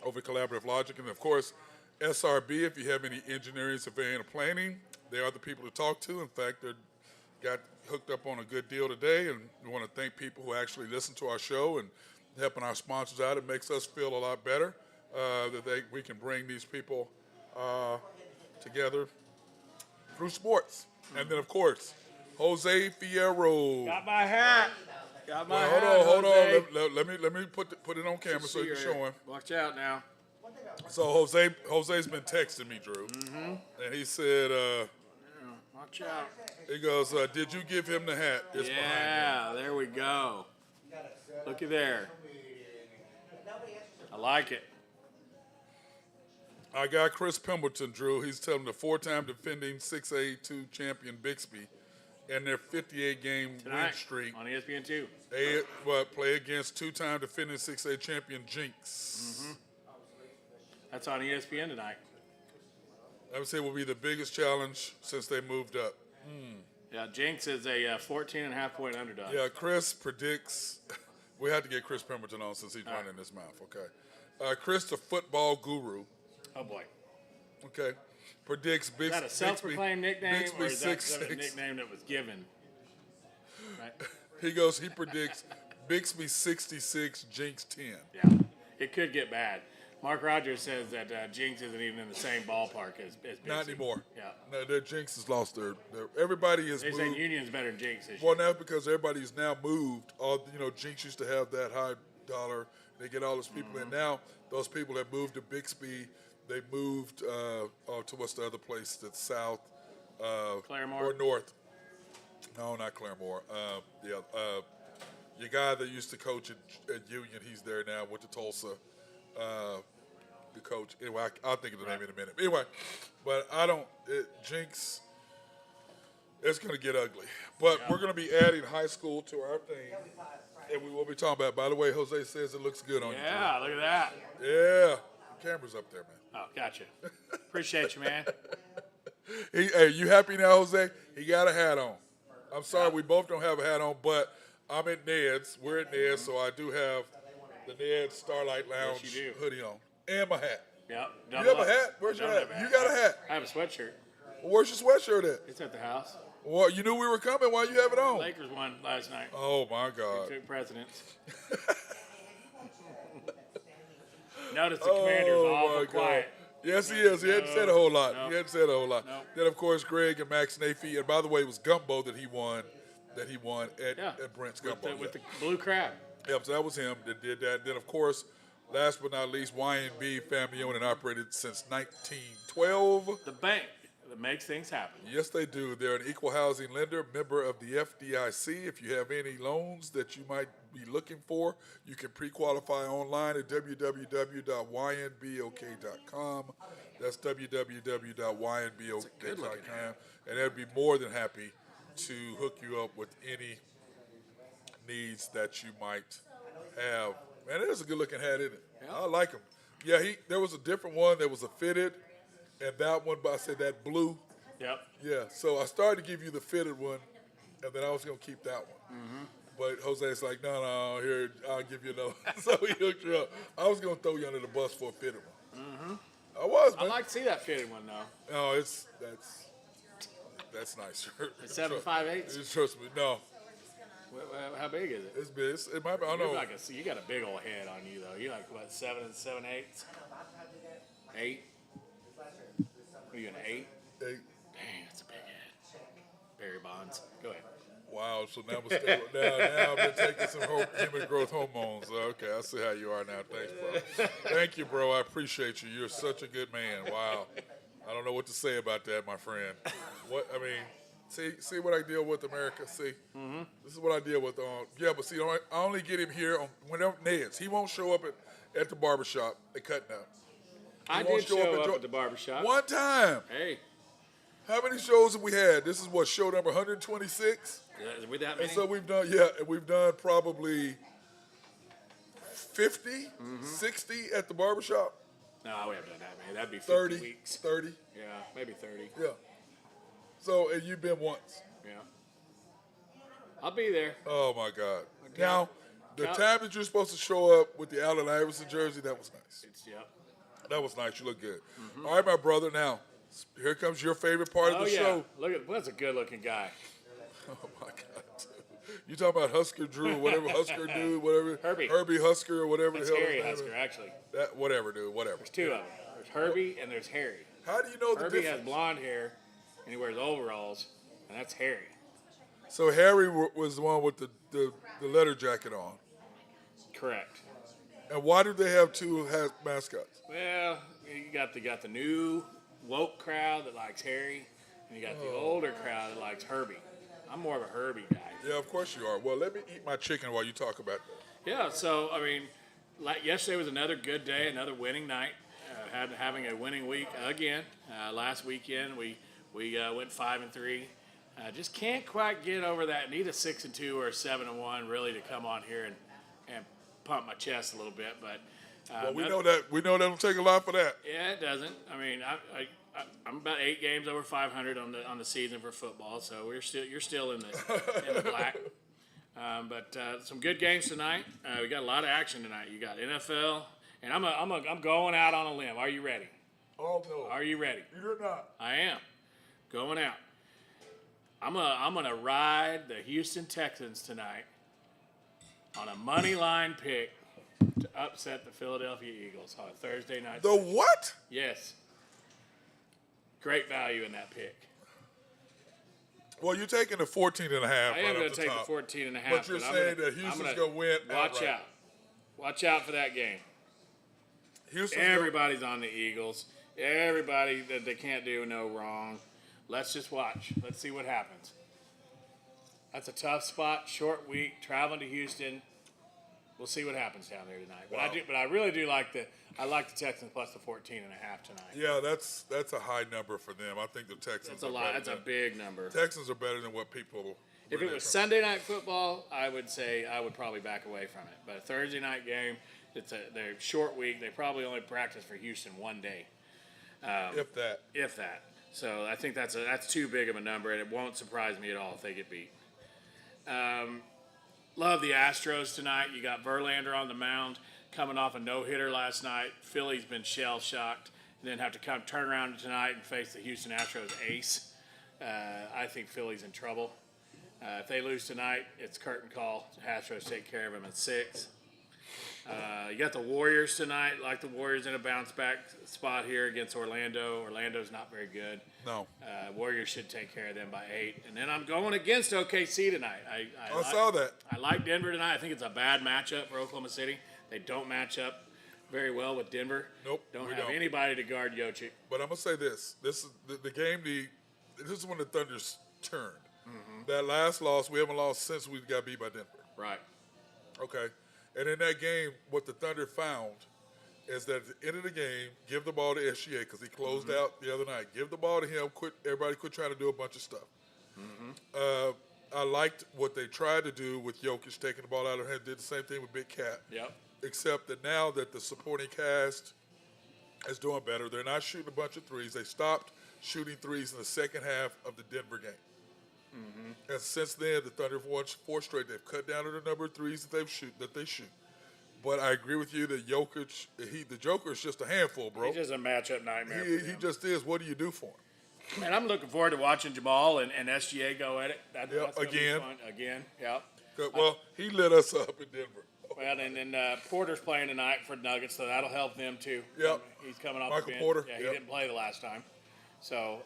over at Collaborative Logic. And, of course, SRB, if you have any engineering, surveying, or planning, they are the people to talk to. In fact, they got hooked up on a good deal today, and we want to thank people who actually listen to our show and helping our sponsors out. It makes us feel a lot better that we can bring these people together through sports. And then, of course, Jose Fierro. Got my hat. Got my Well, hat. hold Jose. on. Let me put it on camera so you can show him. Watch out now. So Jose's been texting me, Drew, and he said, Watch out. he goes, did you give him the hat? It's behind him. Yeah, there we go. Looky there. I like it. I got Chris Pemberton, Drew. He's telling the 4-time defending 6A2 champion Bixby and their 58-game win Tonight streak. on ESPN2. They play against 2-time defending 6A champion Jinx. That's on ESPN tonight. I would say will be the biggest challenge since they moved up. Yeah, Jinx is a 14.5-point underdog. Yeah, Chris predicts. We had to get Chris Pemberton on since he's running his mouth. Okay, Chris, the football guru. Oh boy. Okay, predicts Bixby. Is that a self-proclaimed nickname, Bixby or is that 6'6". a nickname that was given? Right? He predicts Bixby 66, Jinx 10. Yeah, it could get bad. Mark Rogers says that Jinx isn't even in the same ballpark as Bixby. Not anymore. Yeah. No, their Jinx has lost their everybody has They moved. say Union's better than Jinx this Well, year. now because everybody's now moved. Jinx used to have that high dollar. They get all those people in. Now those people have moved to Bixby. They moved to what's the other place that's south? Claremore? Or north. No, not Claremore. Your guy that used to coach at Union, he's there now. Went to Tulsa. The coach. Anyway, I'll think of the name in a minute. Anyway, but Jinx, it's going to get ugly. But we're going to be adding high school to our thing. And we will be talking about it. By the way, Jose says it looks good on you. Yeah, look at that. Yeah. The camera's up there, man. Oh, gotcha. Appreciate you, man. Hey, you happy now, Jose? He got a hat on. I'm sorry, we both don't have a hat on, but I'm at Ned's. We're at Ned's, so I do have the Ned's Starlight Lounge Yes, you do. hoodie on. And my hat. Yep. You have a hat? Where's your hat? You got a hat. I have a sweatshirt. Where's your sweatshirt at? It's at the house. Well, you knew we were coming. Why you have it on? Lakers won last night. Oh, my God. Took precedence. Notice the commander's awful quiet. Yes, he is. He hadn't said a whole lot. Nope. He hadn't said a whole lot. Nope. Then, of course, Greg and Max Nafee. And by the way, it was Gumbo that he won Yeah. at Brent's Gumbo. With the blue crab. Yep, so that was him that did that. Then, of course, last but not least, YNB, family owned and operated since 1912. The bank that makes things happen. Yes, they do. They're an equal housing lender, member of the FDIC. If you have any loans that you might be looking for, you can pre-qualify online at www.ynbok.com. That's www.ynbok.com. And they'd be more than happy to hook you up with any needs that you might have. Man, it is a good-looking hat, isn't it? Yeah. I like them. Yeah, there was a different one that was a fitted, and that one, but I said that blue. Yep. Yeah, so I started to give you the fitted one, and then I was going to keep that one. Mm-hmm. But Jose's like, no, here, I'll give you another. So he hooked you up. I was going to throw you under the bus for a fitted one. Mm-hmm. I was, man. I'd like to see that fitted one, though. No, that's nice. It's 7.58. Just trust me. No, How big is it? it's big. It might be, I don't know. You got a big old head on you, though. You're like, what, 7 and 7/8? 8? What are you, an 8? Hey, Dang, that's a big head. Barry Bonds. Go ahead. wow, so now I've been taking some human growth hormones. Okay, I see how you are now. Thanks, bro. Thank you, bro. I appreciate you. You're such a good man. Wow. I don't know what to say about that, my friend. See what I deal with, America. See, This is what I deal with. But see, I only get him here on whenever Ned's. He won't show up at the barbershop at Cutting Up. I won't did show up Jo- at the barbershop. One time. Hey, How many shows have we had? This is what, show number 126? is we that many? And so we've done probably 50, 60 at the barbershop. No, we haven't done that many. That'd be 50 30, weeks. 30. Yeah, maybe 30. Yeah. So, and you've been once. Yeah. I'll be there. Oh, my God. Okay. Now, the Count- time that you're supposed to show up with the Allen Iverson jersey, that was nice. Yep. That was nice. You look good. All right, my brother. Now, here comes your favorite part of Oh, the yeah. show. That's a good-looking guy. Oh, my God. You talking about Husker Drew or whatever, Husker dude, whatever. Herbie. Husker or whatever That's the hell Harry his name Husker, is. actually. Whatever, dude, whatever. There's two of them. There's Herbie and there's Harry. How do you know the Herbie has difference? blonde hair, and he wears overalls, and that's Harry. So Harry was the one with the letter jacket on. Correct. And why do they have two mascots? Well, you got the new woke crowd that likes Harry, and you got the older crowd that likes Herbie. I'm more of a Herbie guy. Yeah, of course you are. Well, let me eat my chicken while you talk about that. Yeah, so, I mean, like yesterday was another good day, another winning night. having a winning week again. Last weekend we went 5-3. Just can't quite get over that. Need a 6-2 or a 7-1 really to come on here and pump my chest a little bit. But well, we know that don't take a lot for that. yeah, it doesn't. I mean, I'm about 8 games over 500 on the season for football, so you're still in the black. But some good games tonight. We got a lot of action tonight. You got NFL, and I'm going out on a limb. Are you ready? Oh no. Are you ready? You're not. I am going out. I'm gonna ride the Houston Texans tonight on a money line pick to upset the Philadelphia Eagles on a Thursday night. The what? Yes. Great value in that pick. Well, you're taking the 14 and a half. I am going to take the 14 and a half. But you're saying that Houston's going to win. Watch outright. out. Watch out for that game. Everybody's on the Eagles. Everybody that they can't do no wrong. Let's just watch. Let's see what happens. That's a tough spot, short week, traveling to Houston. We'll see what happens down there tonight. Wow. But I really do like the Texans plus the 14 and a half tonight. Yeah, that's a high number for them. I think the Texans. That's a lot. That's a big number. Texans are better than what people. If it was Sunday night football, I would say I would probably back away from it. But a Thursday night game, they're short week. They probably only practice for Houston one day, If that. if that. So I think that's too big of a number, and it won't surprise me at all if they get beat. Love the Astros tonight. You got Verlander on the mound, coming off a no-hitter last night. Philly's been shell-shocked, and then have to turn around tonight and face the Houston Astros ace. I think Philly's in trouble. If they lose tonight, it's curtain call. The Astros take care of them in 6. You got the Warriors tonight. Like the Warriors in a bounce-back spot here against Orlando. Orlando's not very good. No. Warriors should take care of them by 8. And then I'm going against OKC tonight. I saw that. I like Denver tonight. I think it's a bad matchup for Oklahoma City. They don't match up very well with Denver. Nope. Don't have anybody to guard Jokic. But I'm gonna say this: this is the game. This is when the Thunder's turned. Mm-hmm. That last loss, we haven't lost since we got beat by Denver. Right. Okay. And in that game, what the Thunder found is that at the end of the game, give the ball to SGA because he closed out the other night. Give the ball to him. Everybody quit trying to do a bunch of stuff. Mm-hmm. I liked what they tried to do with Jokic taking the ball out of hand. Did the same thing with Big Cat. Yep. Except that now that the supporting cast is doing better, they're not shooting a bunch of threes. They stopped shooting threes in the second half of the Denver game. Mm-hmm. And since then, the Thunder have won 4 straight. They've cut down to the number of threes that they shoot. But I agree with you that Jokic, the Joker is just a handful, bro. He's just a matchup nightmare. He just is. What do you do for him? And I'm looking forward to watching Jamal and SGA go at it. That's gonna be again. fun. Again, yep. Well, he lit us up in Denver. Well, and then Porter's playing tonight for Nuggets, so that'll help them too. Yep. He's coming off Michael the bench. Porter, Yeah, he yep. didn't play the last time. So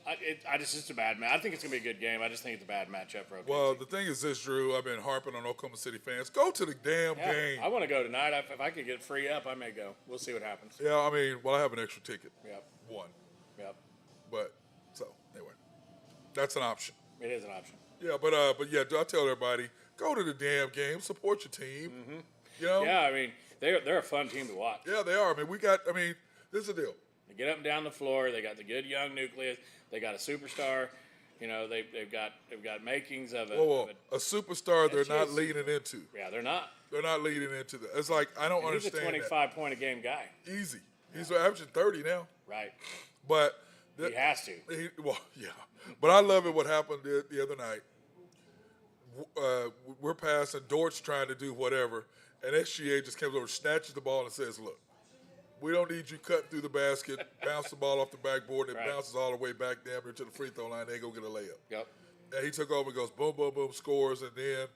it's a bad match. I think it's going to be a good game. I just think it's a bad matchup for OKC. Well, the thing is this, Drew. I've been harping on Oklahoma City fans. Go to the damn game. I want to go tonight. If I could get free up, I may go. We'll see what happens. Yeah, I mean, I have an extra ticket. Yep. One. Yep. But, so, anyway. That's an option. It is an option. Yeah, but yeah, I tell everybody, go to the damn game. Support your team. Mm-hmm. You know? Yeah, I mean, they're a fun team to watch. Yeah, they are. I mean, this is the deal. They get up and down the floor. They got the good young nucleus. They got a superstar. You know, they've got makings of a superstar they're not leading into. Yeah, they're not. They're not leading into that. It's like, I don't understand He's a 25-point-a-game guy. Easy. He's averaging 30 now. Right. But he has to. Yeah. But I love it what happened the other night. We're passing, Dort's trying to do whatever, and SGA just comes over, snatches the ball, and says, look, we don't need you cutting through the basket, bounce the ball off the backboard, and it bounces all the way back damn near to the free throw line, they go get a layup. Yep. And he took over and goes boom, boom, boom, scores, and then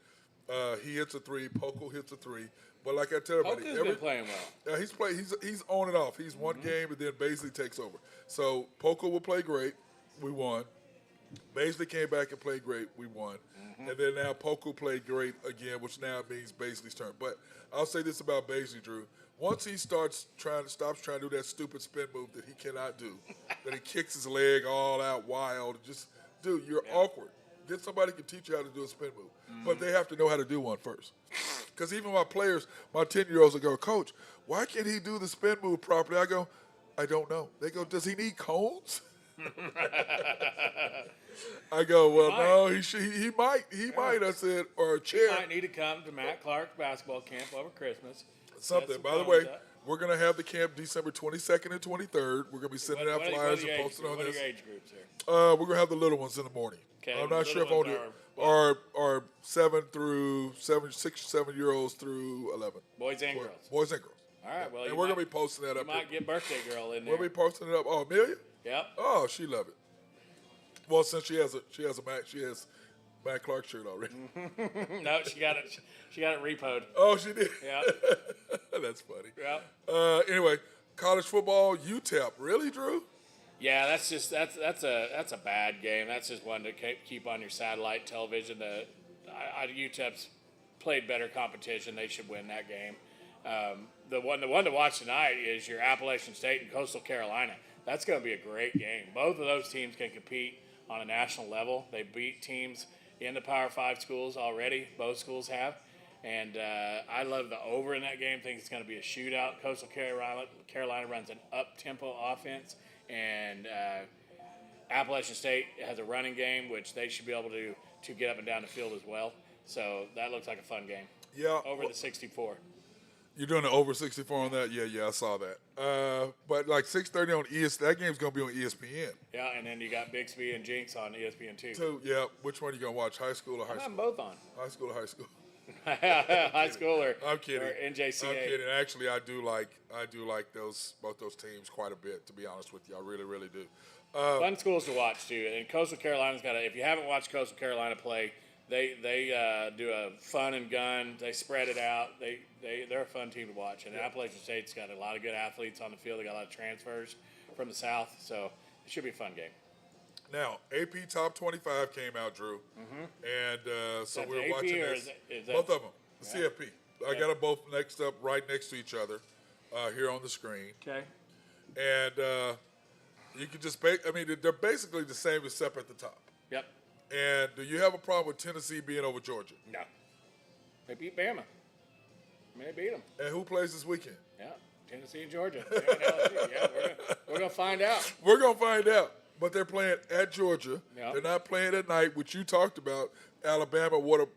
he hits a 3, Poco hits a 3. But like I tell everybody, Poco's been playing well. He's on and off. He's one game and then basically takes over. So Poco will play great. We won. Baisley came back and played great. We won. Mm-hmm. And then now Poku played great again, which now means Baisley's turn. But I'll say this about Baisley, Drew. Once he stops trying to do that stupid spin move that he cannot do, that he kicks his leg all out wild, just, dude, you're awkward. Get somebody who can teach you how to do a spin move. Mm-hmm. But they have to know how to do one first. Because even my players, my 10-year-olds will go, Coach, why can't he do the spin move properly? I go, I don't know. They go, does he need cones? I go, well, no, he might. I said, or a chair. You might need to come to Matt Clark's basketball camp over Christmas. Something. By the way, we're going to have the camp December 22nd and 23rd. We're going to be sending out flyers and posting on this. What are your age groups here? We're going to have the little ones in the morning. Okay, I'm not sure if are 6, 7-year-olds through 11. Boys and girls. Boys and girls. All right. Well, and we're going to be posting that up. You might get birthday girl in there. We'll be posting it up. Oh, Amelia? Yep. Oh, she love it. Well, since she has Matt Clark shirt already. No, she got it. She got it repoed. Oh, she did. Yeah. That's funny. Yeah. Anyway, college football, UTEP. Really, Drew? Yeah, that's a bad game. That's just one to keep on your satellite television. UTEP's played better competition. They should win that game. The one to watch tonight is your Appalachian State and Coastal Carolina. That's going to be a great game. Both of those teams can compete on a national level. They beat teams in the Power 5 schools already. Both schools have. And I love the over in that game. Think it's going to be a shootout. Coastal Carolina runs an up-tempo offense. And Appalachian State has a running game, which they should be able to get up and down the field as well. So that looks like a fun game. Yeah. Over the 64. You're doing the over 64 on that? Yeah, I saw that. But like 6:30 on ESPN, that game's going to be on ESPN. Yeah, and then you got Bixby and Jinx on ESPN too. So, yeah, which one are you going to watch, high school or high school? I'm both on. High school or high school? High school or I'm kidding. Or NJCA. I'm kidding. Actually, I do like both those teams quite a bit, to be honest with you. I really, really do. Fun schools to watch too. And Coastal Carolina's got if you haven't watched Coastal Carolina play, they do a fun and gun. They spread it out. They're a fun team to watch. And Appalachian State's got a lot of good athletes on the field. They got a lot of transfers from the South, so it should be a fun game. Now, AP Top 25 came out, Drew, and so we're AP watching or this. is that Both of them, the Yeah. CFP. I got them both right next to each other, here on the screen, Okay. and you can just they're basically the same except at the top. Yep. And do you have a problem with Tennessee being over Georgia? No. They beat Bama. They beat them. And who plays this weekend? Yeah. Tennessee and Georgia. They're in LSU. Yeah, we're gonna find out. We're gonna find out. But they're playing at Georgia. Yep. They're not playing at night, which you talked about. Alabama, what a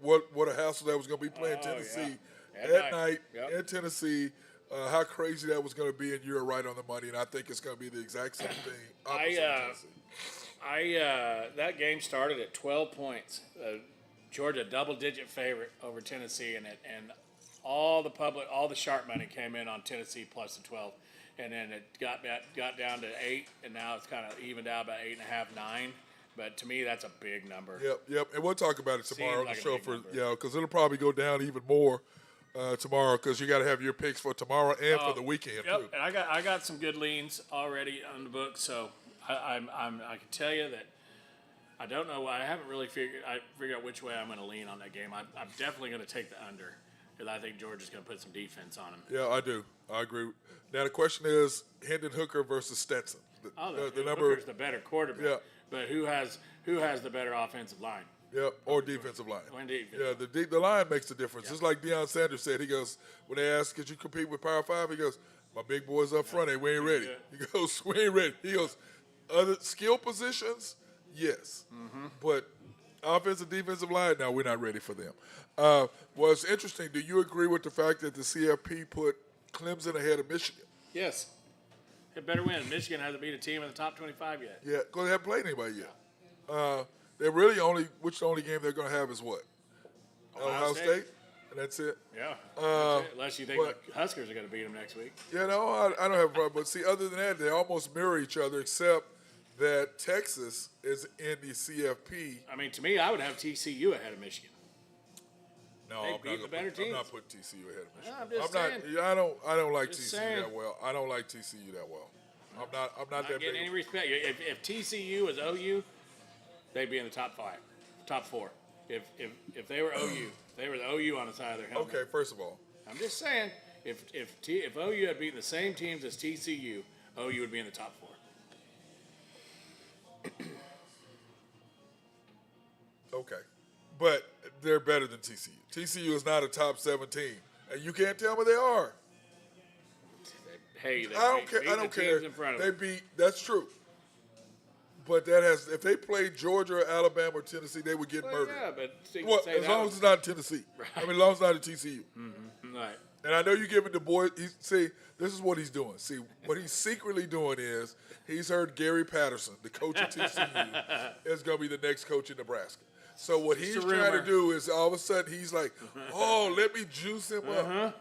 hassle that was going to be playing Tennessee yeah. at night Yep. in Tennessee. How crazy that was going to be, and you're right on the money. And I think it's going to be the exact same thing. Opposite of Tennessee. That game started at 12 points. Georgia double-digit favorite over Tennessee, and all the sharp money came in on Tennessee plus the 12, and then it got down to 8, and now it's kind of evened out about 8.5, 9. But to me, that's a big number. Yep. And we'll talk about it tomorrow on the like a show big number. because it'll probably go down even more tomorrow because you got to have your picks for tomorrow and for the weekend Yep. too. And I got some good leans already on the book, so I can tell you that I don't know. I haven't really figured out which way I'm going to lean on that game. I'm definitely going to take the under because I think Georgia's going to put some defense on him. Yeah, I do. I agree. Now the question is Hendon Hooker versus Stetson. Hooker's the better quarterback. Yeah. But who has the better offensive line? Yeah, or defensive line. Or defense. Yeah, the line makes the difference. Just like Deion Sanders said, he goes, when they asked, could you compete with Power 5? He goes, my big boys up front, we ain't ready. He goes, we ain't ready. He goes, other skill positions, yes. But offensive, defensive line, no, we're not ready for them. Well, it's interesting. Do you agree with the fact that the CFP put Clemson ahead of Michigan? Yes. It better win. Michigan hasn't beat a team in the top 25 yet. Yeah, because they haven't played anybody yet. They're really the only game they're going to have is what? Ohio State? And that's it? Yeah. That's it. Unless you think the Huskers are going to beat them next week. Yeah, no, I don't have a problem. But see, other than that, they almost mirror each other except that Texas is in the CFP. I mean, to me, I would have TCU ahead of Michigan. No, They I'm beat the better teams. I'm not putting TCU ahead of Michigan. I'm just saying. I don't like Just TCU saying. that well. I don't like TCU that well. I'm not Not that getting big. any respect. If TCU was OU, they'd be in the top 5, top 4. If they were OU, they were the OU on the side of their helmet. Okay, first of all, I'm just saying, if OU had beaten the same teams as TCU, OU would be in the top 4. okay, but they're better than TCU. TCU is not a top 17, and you can't tell me they are. Hey, they I don't care. beat I the don't teams care. in front of They them. beat. That's true. But that has. If they played Georgia, or Alabama, or Tennessee, they would get Well, murdered. yeah, but so you Well, can say as that long was- as it's not Tennessee. Right. I mean, as long as it's not at TCU. Right. And I know you're giving the boy. See, this is what he's doing. See, what he's secretly doing is he's heard Gary Patterson, the coach of TCU, is going to be the next coach in Nebraska. So what he's a trying to rumor. do is all of a sudden he's like, oh, let me juice him up.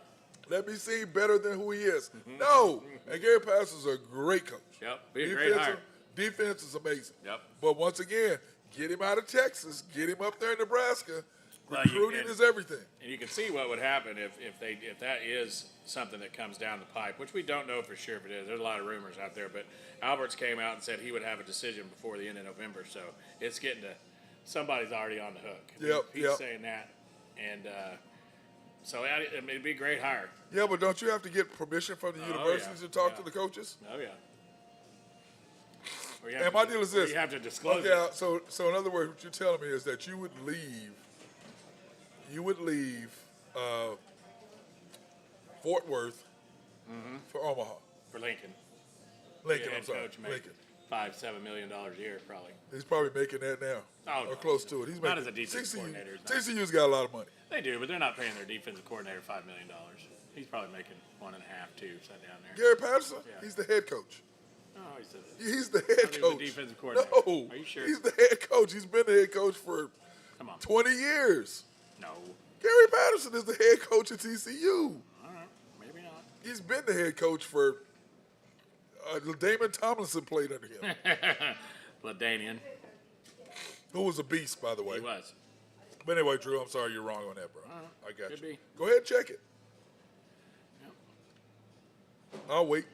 Let me see better than who he is. No. And Gary Patterson's a great coach. Yep. Be a great hire. Defense is amazing. Yep. But once again, get him out of Texas, get him up there in Nebraska. Well, Recruiting is everything. And you can see what would happen if that is something that comes down the pipe, which we don't know for sure if it is. There's a lot of rumors out there, but Alberts came out and said he would have a decision before the end of November. So it's getting to somebody's already on the hook. He's saying that, and so it'd be a great hire. Yeah, but don't you have to get permission from the universities to talk to the coaches? Oh yeah. And my deal is this. You have to disclose Okay, it. so in other words, what you're telling me is that you would leave Fort Worth for Omaha. For Lincoln. Lincoln, Head I'm sorry. coach make Lincoln. $5-7 million a year probably. He's probably making that now. Oh, or no. close to it. He's Not making, as a defensive coordinator, he's not. TCU's got a lot of money. They do, but they're not paying their defensive coordinator $5 million. He's probably making 1.5, 2, sat down there. Gary Patterson, Yeah. he's the head coach. Oh, he's He's the thought head he was coach. the defensive coordinator. No. Are you sure? He's the head coach. He's been the head coach for Come on. 20 years. No. Gary Patterson is the head coach at TCU. All right. Maybe not. He's been the head coach for Damon Tomlinson played under him, LaDainian. who was a beast, by the way. He was. But anyway, Drew, I'm sorry you're wrong on that, bro. I got Could you. be. Go ahead and check it. Yep. I'll wait.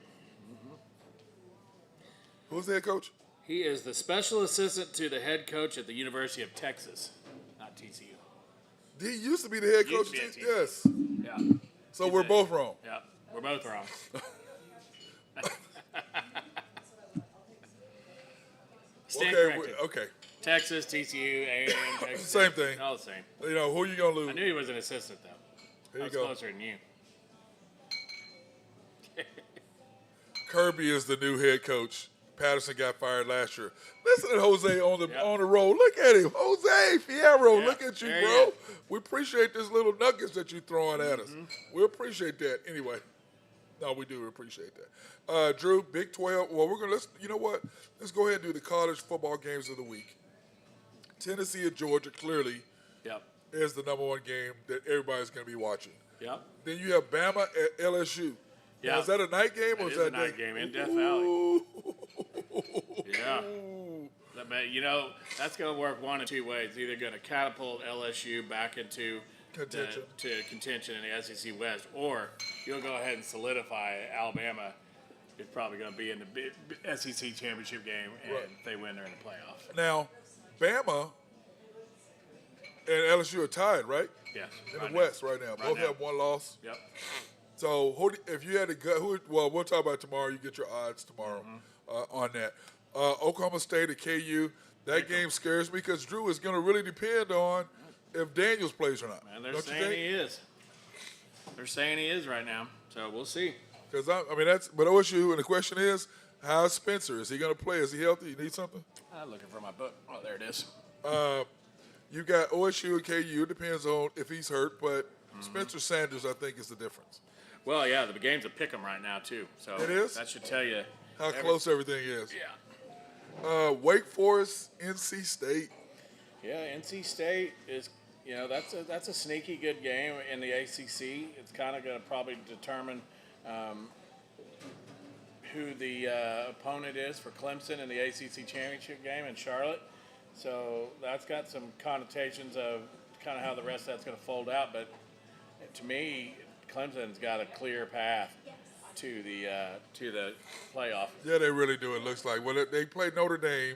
Who's the head coach? He is the special assistant to the head coach at the University of Texas, not TCU. He used to be the head coach. Used to be at TCU. Yes. Yeah. So we're both wrong. Yeah. We're both wrong. Stand corrected. Okay. Texas, TCU, A&M, Texas. Same thing. All the same. You know, who you going to I lose? knew he was an assistant, though. There I you was go. closer than you. Kirby is the new head coach. Patterson got fired last year. Listen to Jose on the road. Look at him. Jose Fierro, Yeah, look at you, there bro. he is. We appreciate this little nuggets that you're throwing at us. We appreciate that. Anyway, no, we do appreciate that. Drew, Big 12. Well, you know what? Let's go ahead and do the college football games of the week. Tennessee and Georgia clearly Yep. is the number one game that everybody's going to be watching. Yep. Then you have Bama at LSU. Now, Yeah. is that a night game or It is is that a night day? game in Death Valley. Ooh. Yeah. But, you know, that's going to work one of two ways. Either going to catapult LSU back into Contention. contention in the SEC West, or you'll go ahead and solidify Alabama is probably going to be in the SEC championship game, and Right. if they win, they're in the playoff. Now, Bama and LSU are tied, right? Yes. In right the now. West right now. Both now. have one loss. Yep. So, if you had to go, well, we'll talk about it tomorrow. You get your odds tomorrow on that. Oklahoma State at KU. That game scares me because Drew is going to really depend on if Daniels plays or not. And they're Don't you saying think? he is. They're saying he is right now. So we'll see. Because but OSU, and the question is, how's Spencer? Is he going to play? Is he healthy? You need something? I'm looking for my book. Oh, there it is. You got OSU and KU. It depends on if he's hurt, but Spencer Sanders, I think, is the difference. Well, yeah, the game's a pick 'em right now too. So It is? That should tell you How close everything is. Yeah. Wake Forest, NC State. Yeah, NC State is, that's a sneaky good game in the ACC. It's kind of going to probably determine who the opponent is for Clemson in the ACC championship game in Charlotte. So that's got some connotations of kind of how the rest of that's going to fold out. But to me, Clemson's got a clear path to the playoff. Yeah, they really do. It looks like. Well, they play Notre Dame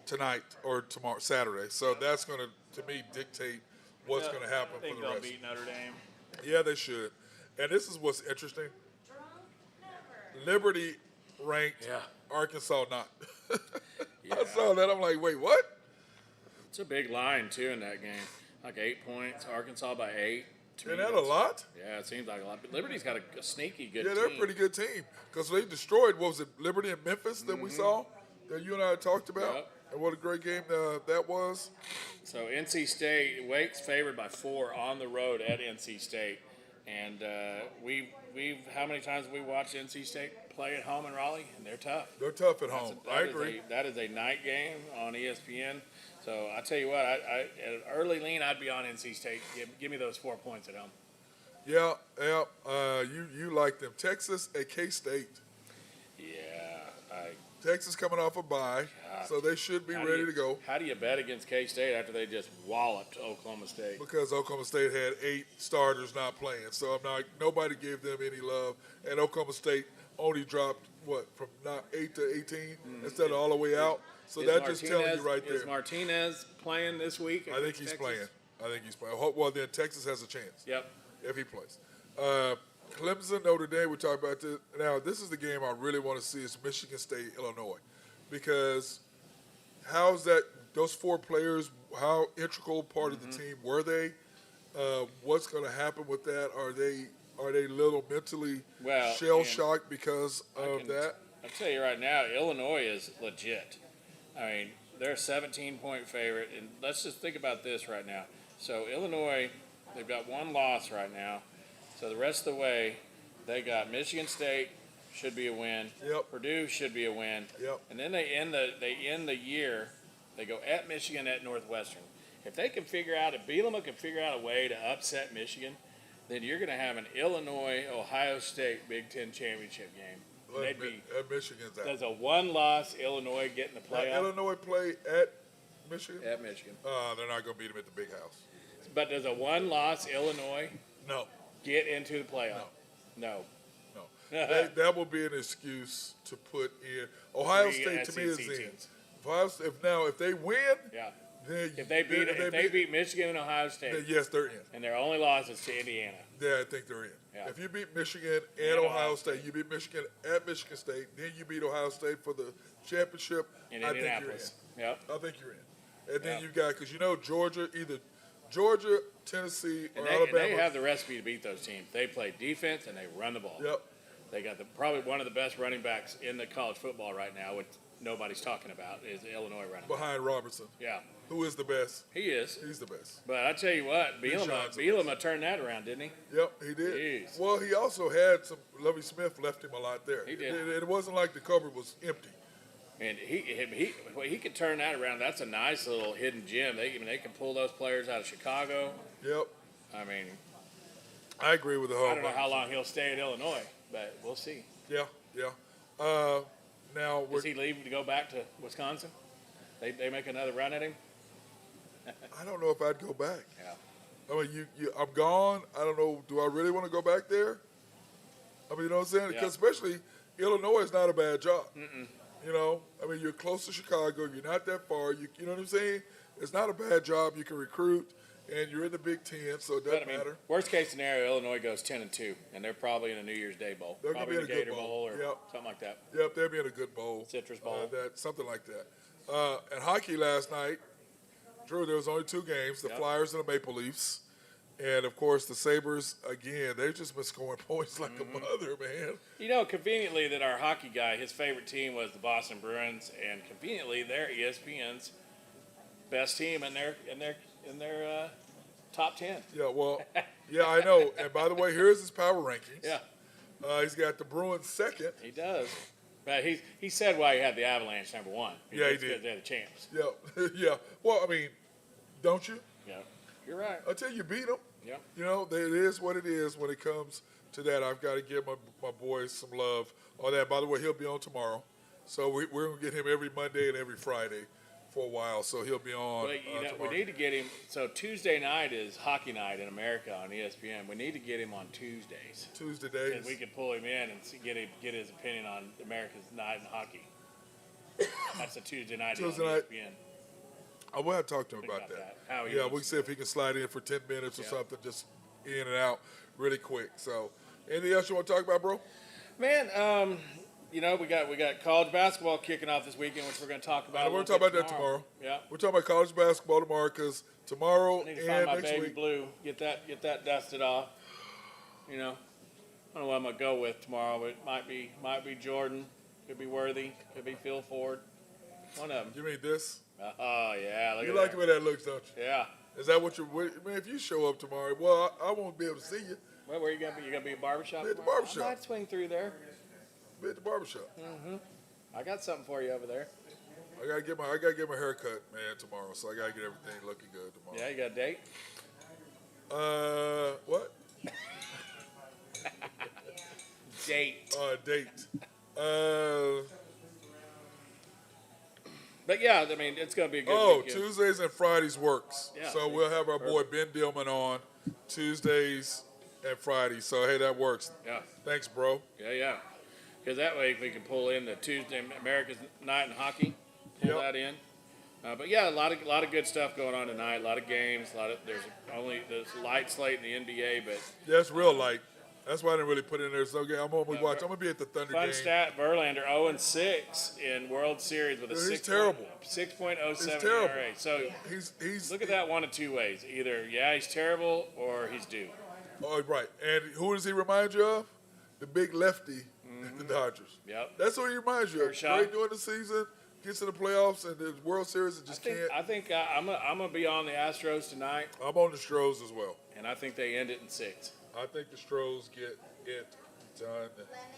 tonight or tomorrow, Saturday. So that's going to me, dictate what's going to happen I think for the they'll rest. beat Notre Dame. Yeah, they should. And this is what's interesting. Liberty ranked, Yeah. Arkansas not. I Yeah. saw that. I'm like, wait, what? It's a big line too in that game. Like 8 points. Arkansas by 8. To me, Isn't that a that's- lot? Yeah, it seems like a lot. But Liberty's got a sneaky good Yeah, team. they're a pretty good team because they destroyed, what was it, Liberty and Memphis that we saw, that you and I had talked about? Yep. And what a great game that was. So NC State, Wake's favored by 4 on the road at NC State. And we've how many times have we watched NC State play at home in Raleigh? And they're tough. They're tough at home. I That is agree. that is a night game on ESPN. So I tell you what, I at an early lean, I'd be on NC State. Give me those 4 points at home. Yeah. You like them. Texas at K-State. Yeah, Texas coming off a bye, so they should be ready to go How do you bet against K-State after they just walloped Oklahoma State? because Oklahoma State had 8 starters not playing. So nobody gave them any love, and Oklahoma State only dropped from not 8 to 18 instead of all the way out. So Is that's just telling you right there. Is Martinez playing this week? I think he's playing. Well, then Texas has a chance Yep. if he plays. Clemson, Notre Dame, we talked about this. Now, this is the game I really want to see is Michigan State, Illinois. Because how's that, those 4 players, how integral part of the team were they? What's going to happen with that? Are they a little mentally shell-shocked because of that? I'll tell you right now, Illinois is legit. I mean, they're a 17-point favorite. And let's just think about this right now. So Illinois, they've got 1 loss right now. So the rest of the way, they got Michigan State, should be a win. Yep. Purdue should be a win. Yep. And then they end the year, they go at Michigan, at Northwestern. If they can figure out, if Bielema can figure out a way to upset Michigan, then you're going to have an Illinois-Ohio State Big Ten championship game. Michigan's out. Does a 1-loss Illinois get in the playoff? Illinois play at Michigan? At Michigan. They're not going to beat them at the big house. But does a 1-loss Illinois No. get into the playoff? No. That will be an excuse to put in. Ohio 3 State to me is SEC in. teams. If they win, Yeah. then If they beat Michigan and Ohio State, then yes, they're in. and their only loss is to Indiana. Yeah, I think they're in. Yeah. If you beat Michigan and Ohio State, you beat Michigan at Michigan State, then you beat Ohio State for the championship. In I think you're in. Indianapolis. Yep. I think you're in. And then Yeah. you got, because Georgia, either Georgia, Tennessee, or And Alabama. they have the recipe to beat those teams. They play defense and they run the ball. Yep. They got probably one of the best running backs in the college football right now, which nobody's talking about, is the Illinois running back. Behind Robertson. Yeah, Who is the best? he is. He's the best. But I tell you what, Bijan's the Bielema turned that around, didn't he? Yep, he did. Jeez. Well, he also had some. Lovie Smith left him a lot there. He did. It wasn't like the cupboard was empty. And he could turn that around. That's a nice little hidden gem. They can pull those players out of Chicago. Yep, I mean, I agree with the whole. I don't know how long he'll stay at Illinois, but we'll see. Yeah. Now Does he leave to go back to Wisconsin? They make another run at him? I don't know if I'd go back. Yeah. I mean, I'm gone. I don't know. Do I really want to go back there? I mean, you know what I'm saying? Yeah. Because especially Illinois is not a bad job. You know, I mean, you're close to Chicago. You're not that far. You know what I'm saying? It's not a bad job. You can recruit, and you're in the Big Ten, so it doesn't But, I mean, matter. worst case scenario, Illinois goes 10-2, and they're probably in a New Year's Day bowl. They're gonna Probably be in a good Gator bowl. or Yep. something like that. Yep, they'll be in a good bowl. Citrus Bowl. Something like that. And hockey last night, Drew, there was only 2 games, the Yep. Flyers and the Maple Leafs. And, of course, the Sabres, again, they've just been scoring points like a mother, man. You know, conveniently that our hockey guy, his favorite team was the Boston Bruins, and conveniently they're ESPN's best team in their top 10. Yeah, well, yeah, I know. And, by the way, here's his power rankings. Yeah, He's got the Bruins second. he does. But he said why he had the Avalanche number 1. Yeah, he Because did. they're the champs. Yeah, yeah. Well, I mean, don't you? Yeah, you're right. Until you beat them. Yeah. You know, it is what it is when it comes to that. I've got to give my boys some love on that. By the way, he'll be on tomorrow. So we're going to get him every Monday and every Friday for a while. So he'll be on But you know, tomorrow. we need to get him. So Tuesday night is hockey night in America on ESPN. We need to get him on Tuesdays. Tuesday And days. we could pull him in and get his opinion on America's night in hockey. That's a Tuesday night Tuesday on night. ESPN. I will have to talk to him Think about about that. that. How he Yeah, wants we can see if he can slide in for 10 minutes or Yeah. something, just in and out really quick. So anything else you want to talk about, bro? Man, you know, we got college basketball kicking off this weekend, which we're going to talk about. We're going to talk about that tomorrow. Yeah. We're talking about college basketball tomorrow because tomorrow I need to and find my next baby week. blue. Get that dusted off. You know, I don't know what I'm gonna go with tomorrow, but it might be Jordan, could be Worthy, could be Phil Ford. One of them. You mean this? Oh yeah, look You at like that. the way that looks, don't you? Yeah. Is that what man, if you show up tomorrow, well, I won't be able to see you. Well, where you gonna be? You gonna be at barbershop? Be at the tomorrow? barbershop. I might swing through there. Be at the barbershop. I got something for you over there. I gotta get my hair cut, man, tomorrow. So I gotta get everything looking good tomorrow. Yeah, you got a date? What? Date. Date. But yeah, I mean, it's gonna be a good weekend. Tuesdays and Fridays works. Yeah, So see? we'll have our boy Ben Dillman on Tuesdays and Fridays. So hey, that works. Yeah. Thanks, bro. Yeah. Because that way we can pull in the Tuesday America's Night in Hockey, pull Yep. that in. But yeah, a lot of good stuff going on tonight. A lot of games. There's a light slate in the NBA, but Yeah, it's real light. That's why I didn't really put it in there. So okay, I'm gonna watch. I'm gonna be at the Thunder fun game. stat: Verlander 0-6 in World Series with a Dude, he's terrible. 6.07 He's terrible. ERA. So He's look at that one of two ways: either he's terrible or he's due. Oh, right. And who does he remind you of? The big lefty at the Dodgers. Yep. That's what he reminds you of. Kershaw. Great during the season, gets to the playoffs and the World Series and just can't. I think I'm gonna be on the Astros tonight, I'm on the Stros as well. and I think they end it in 6. I think the Stros get it done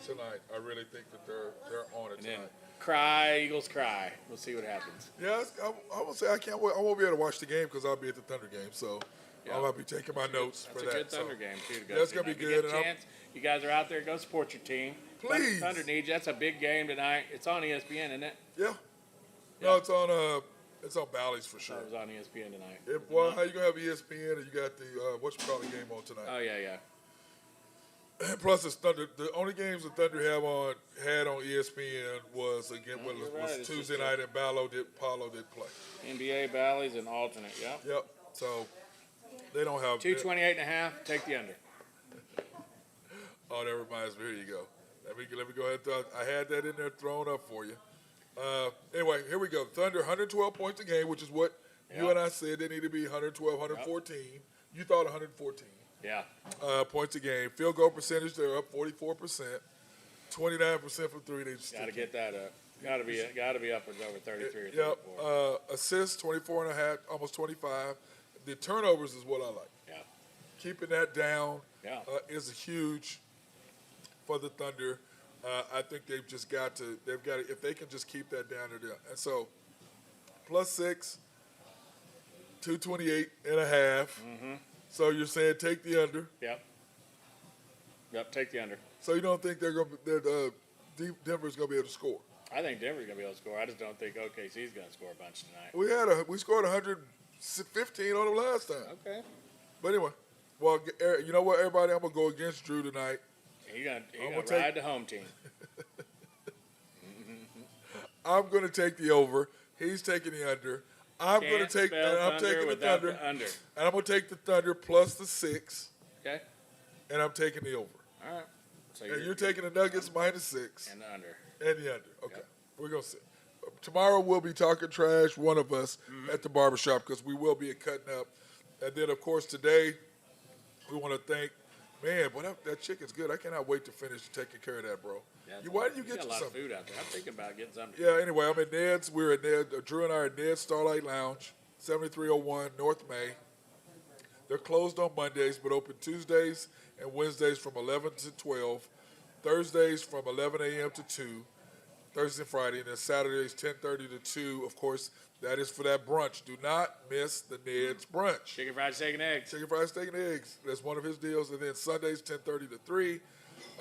tonight. I really think that they're on it And then tonight. Eagles cry. We'll see what happens. Yeah, I won't say I can't wait. I won't be able to watch the game because I'll be at the Thunder game. So Yeah. I'll be taking my notes That's for a that. good Thunder game too to go. That's to gonna be tonight. If you good, get a and chance, you guys are out there. Go support your team. Please. Thunder needs you. That's a big game tonight. It's on ESPN, isn't it? Yeah. No, it's on Bally's for sure. It was on ESPN tonight. Well, how you gonna have ESPN and you got the whatchamacallit game on tonight? Oh yeah. Plus, it's Thunder. The only games the Thunder had on ESPN was you're right. It's Tuesday just night, and Paulo did play. NBA Bally's and alternate. Yep. Yep. So they don't have 228.5. Take the under. Oh, that reminds me. Here you go. Let me go ahead. I had that in there thrown up for you. Anyway, here we go. Thunder 112 points a game, which is what you and I said they need to be 112, 114. You thought 114. Yeah. Points a game. Field goal percentage, they're up 44%. 29% from three. They just Got to get that up. Got to be upwards over 33 or 34. Yep. Assists, 24 and a half, almost 25. The turnovers is what I like. Yeah. Keeping that down Yeah. is huge for the Thunder. I think they've got to, if they can just keep that down, they're down. And so, +6, 228 and a half. Mm-hmm. So you're saying take the under. Yep. Take the under. So you don't think Denver's going to be able to score? I think Denver's going to be able to score. I just don't think OKC's going to score a bunch tonight. We scored 115 on them last time. Okay. But anyway, well, you know what, everybody, I'm going to go against Drew tonight. You're going gonna to ride the home team. I'm going to take the over. He's taking the under. I'm taking the Thunder. Under. And I'm going to take the Thunder plus the 6. Okay. And I'm taking the over. All right. So And you're taking the Nuggets minus 6. and the under. And the under. Okay. Yep. We're going to see. Tomorrow we'll be talking trash, one of us, at the barbershop because we will be cutting up. And then, of course, today we want to thank, man, boy, that chicken's good. I cannot wait to finish taking care of that, bro. Yeah, Why do you got get a you lot something? of food out there? I'm thinking about getting something. Yeah, anyway, I'm at Ned's. We're at Ned. Drew and I are at Ned's Starlight Lounge, 7301 North May. They're closed on Mondays, but open Tuesdays and Wednesdays from 11 to 12, Thursdays from 11 a.m. to 2, Thursday and Friday, and then Saturdays 10:30 to 2. Of course, that is for that brunch. Do not miss the Ned's brunch. Chicken fried steak and eggs. Chicken fried steak and eggs. That's one of his deals. And then Sundays 10:30 to 3.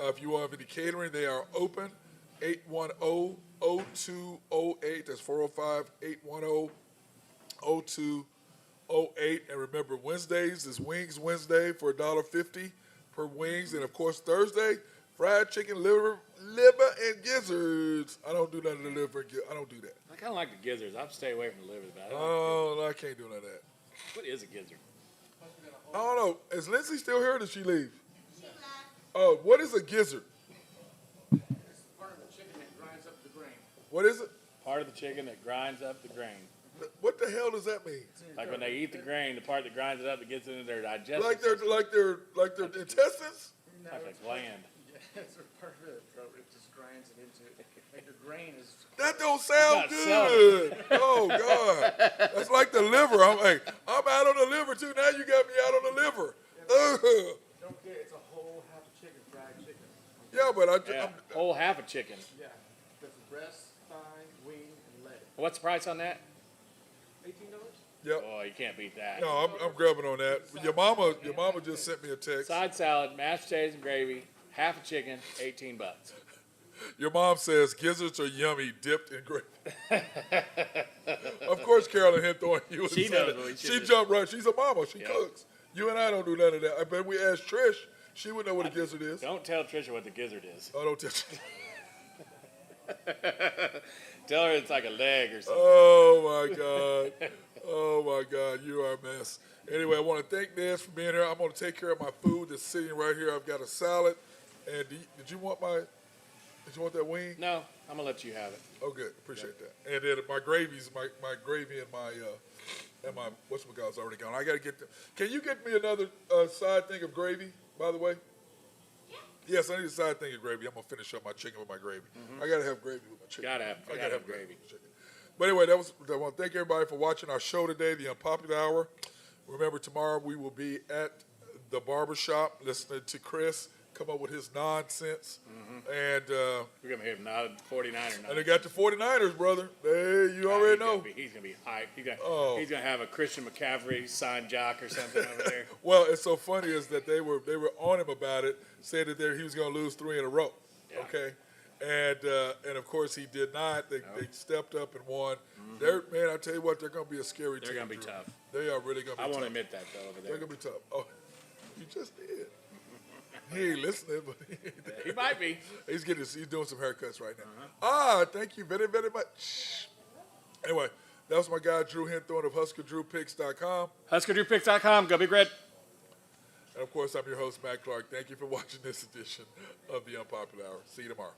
If you want any catering, they are open. 810-0208. That's 405-810-0208. And remember, Wednesdays is Wings Wednesday for $1.50 per wings. And, of course, Thursday, fried chicken, liver and gizzards. I don't do none of the liver and gizzards. I don't do that. I kind of like the gizzards. I'll stay away from the livers. But Oh, no, I can't do none of that. what is a gizzard? I don't know. Is Lindsay still here or did she leave? Oh, what is a gizzard? Part of the chicken that grinds up the grain. What is it? Part of the chicken that grinds up the grain. What the hell does that mean? Like when they eat the grain, the part that grinds it up, that gets into their digestive Like system. their intestines? Like a gland. It's a part of the throat. It just grinds it into it. Like the grain is. That don't sound It's not good. Oh God, that's like the liver. I'm out on the liver too. Now you got me out on the liver. Ugh. Don't get it. It's a whole half a chicken, fried chicken. Yeah, but Yeah, whole half a chicken. Yeah. That's the breast, thigh, wing, and leg. What's the price on that? $18? yeah. Oh, you can't beat that. No, I'm grabbing on that. Your mama just sent me a text. Side salad, mashed potatoes and gravy, half a chicken, $18. Your mom says gizzards are yummy, dipped in gravy. Of course, Carolyn Henthorne, you would She say knows that. what we should She do. jumped right. She's a mama. She Yeah. cooks. You and I don't do none of that. I bet we asked Trish. She would know what a gizzard is. Don't tell Trisha what the gizzard is. Oh, don't tell. Tell her it's like a leg or something. Oh my God. Oh my God. You are a mess. Anyway, I want to thank Nez for being here. I'm going to take care of my food that's sitting right here. I've got a salad. And did you want that wing? No, I'm gonna let you have it. Oh, good. Appreciate that. And then my gravy's my gravy and my whatchamacallit's already gone. I got to get them. Can you get me another side thing of gravy, by the way? Yeah. Yes, I need a side thing of gravy. I'm going to finish up my chicken with my gravy. I got to have gravy with my chicken. Gotta have I gotta have gravy. with my chicken. But anyway, I want to thank everybody for watching our show today, The Unpopular Hour. Remember, tomorrow we will be at the barbershop listening to Chris come up with his nonsense. And We're gonna hear him now 49er now. they got the 49ers, brother. Hey, you already know. He's gonna be hyped. Oh. He's gonna have a Christian McCaffrey signed jock or something over there. Well, it's so funny is that they were on him about it, saying that he was going to lose 3 in a row. Yeah. Okay, and of course he did not. They stepped up and won. They're, man, I tell you what, they're going to be a scary team. They're gonna be Drew. tough. They are really going to be I tough. won't admit that though over They're there. going to be tough. Oh, you just did. He ain't listening, but He might be. he's doing some haircuts right now. Thank you very, very much. Anyway, that was my guy Drew Henthorne of HuskerDrewPicks.com. HuskerDrewPicks.com. Go Big Red. And of course, I'm your host, Matt Clark. Thank you for watching this edition of The Unpopular Hour. See you tomorrow.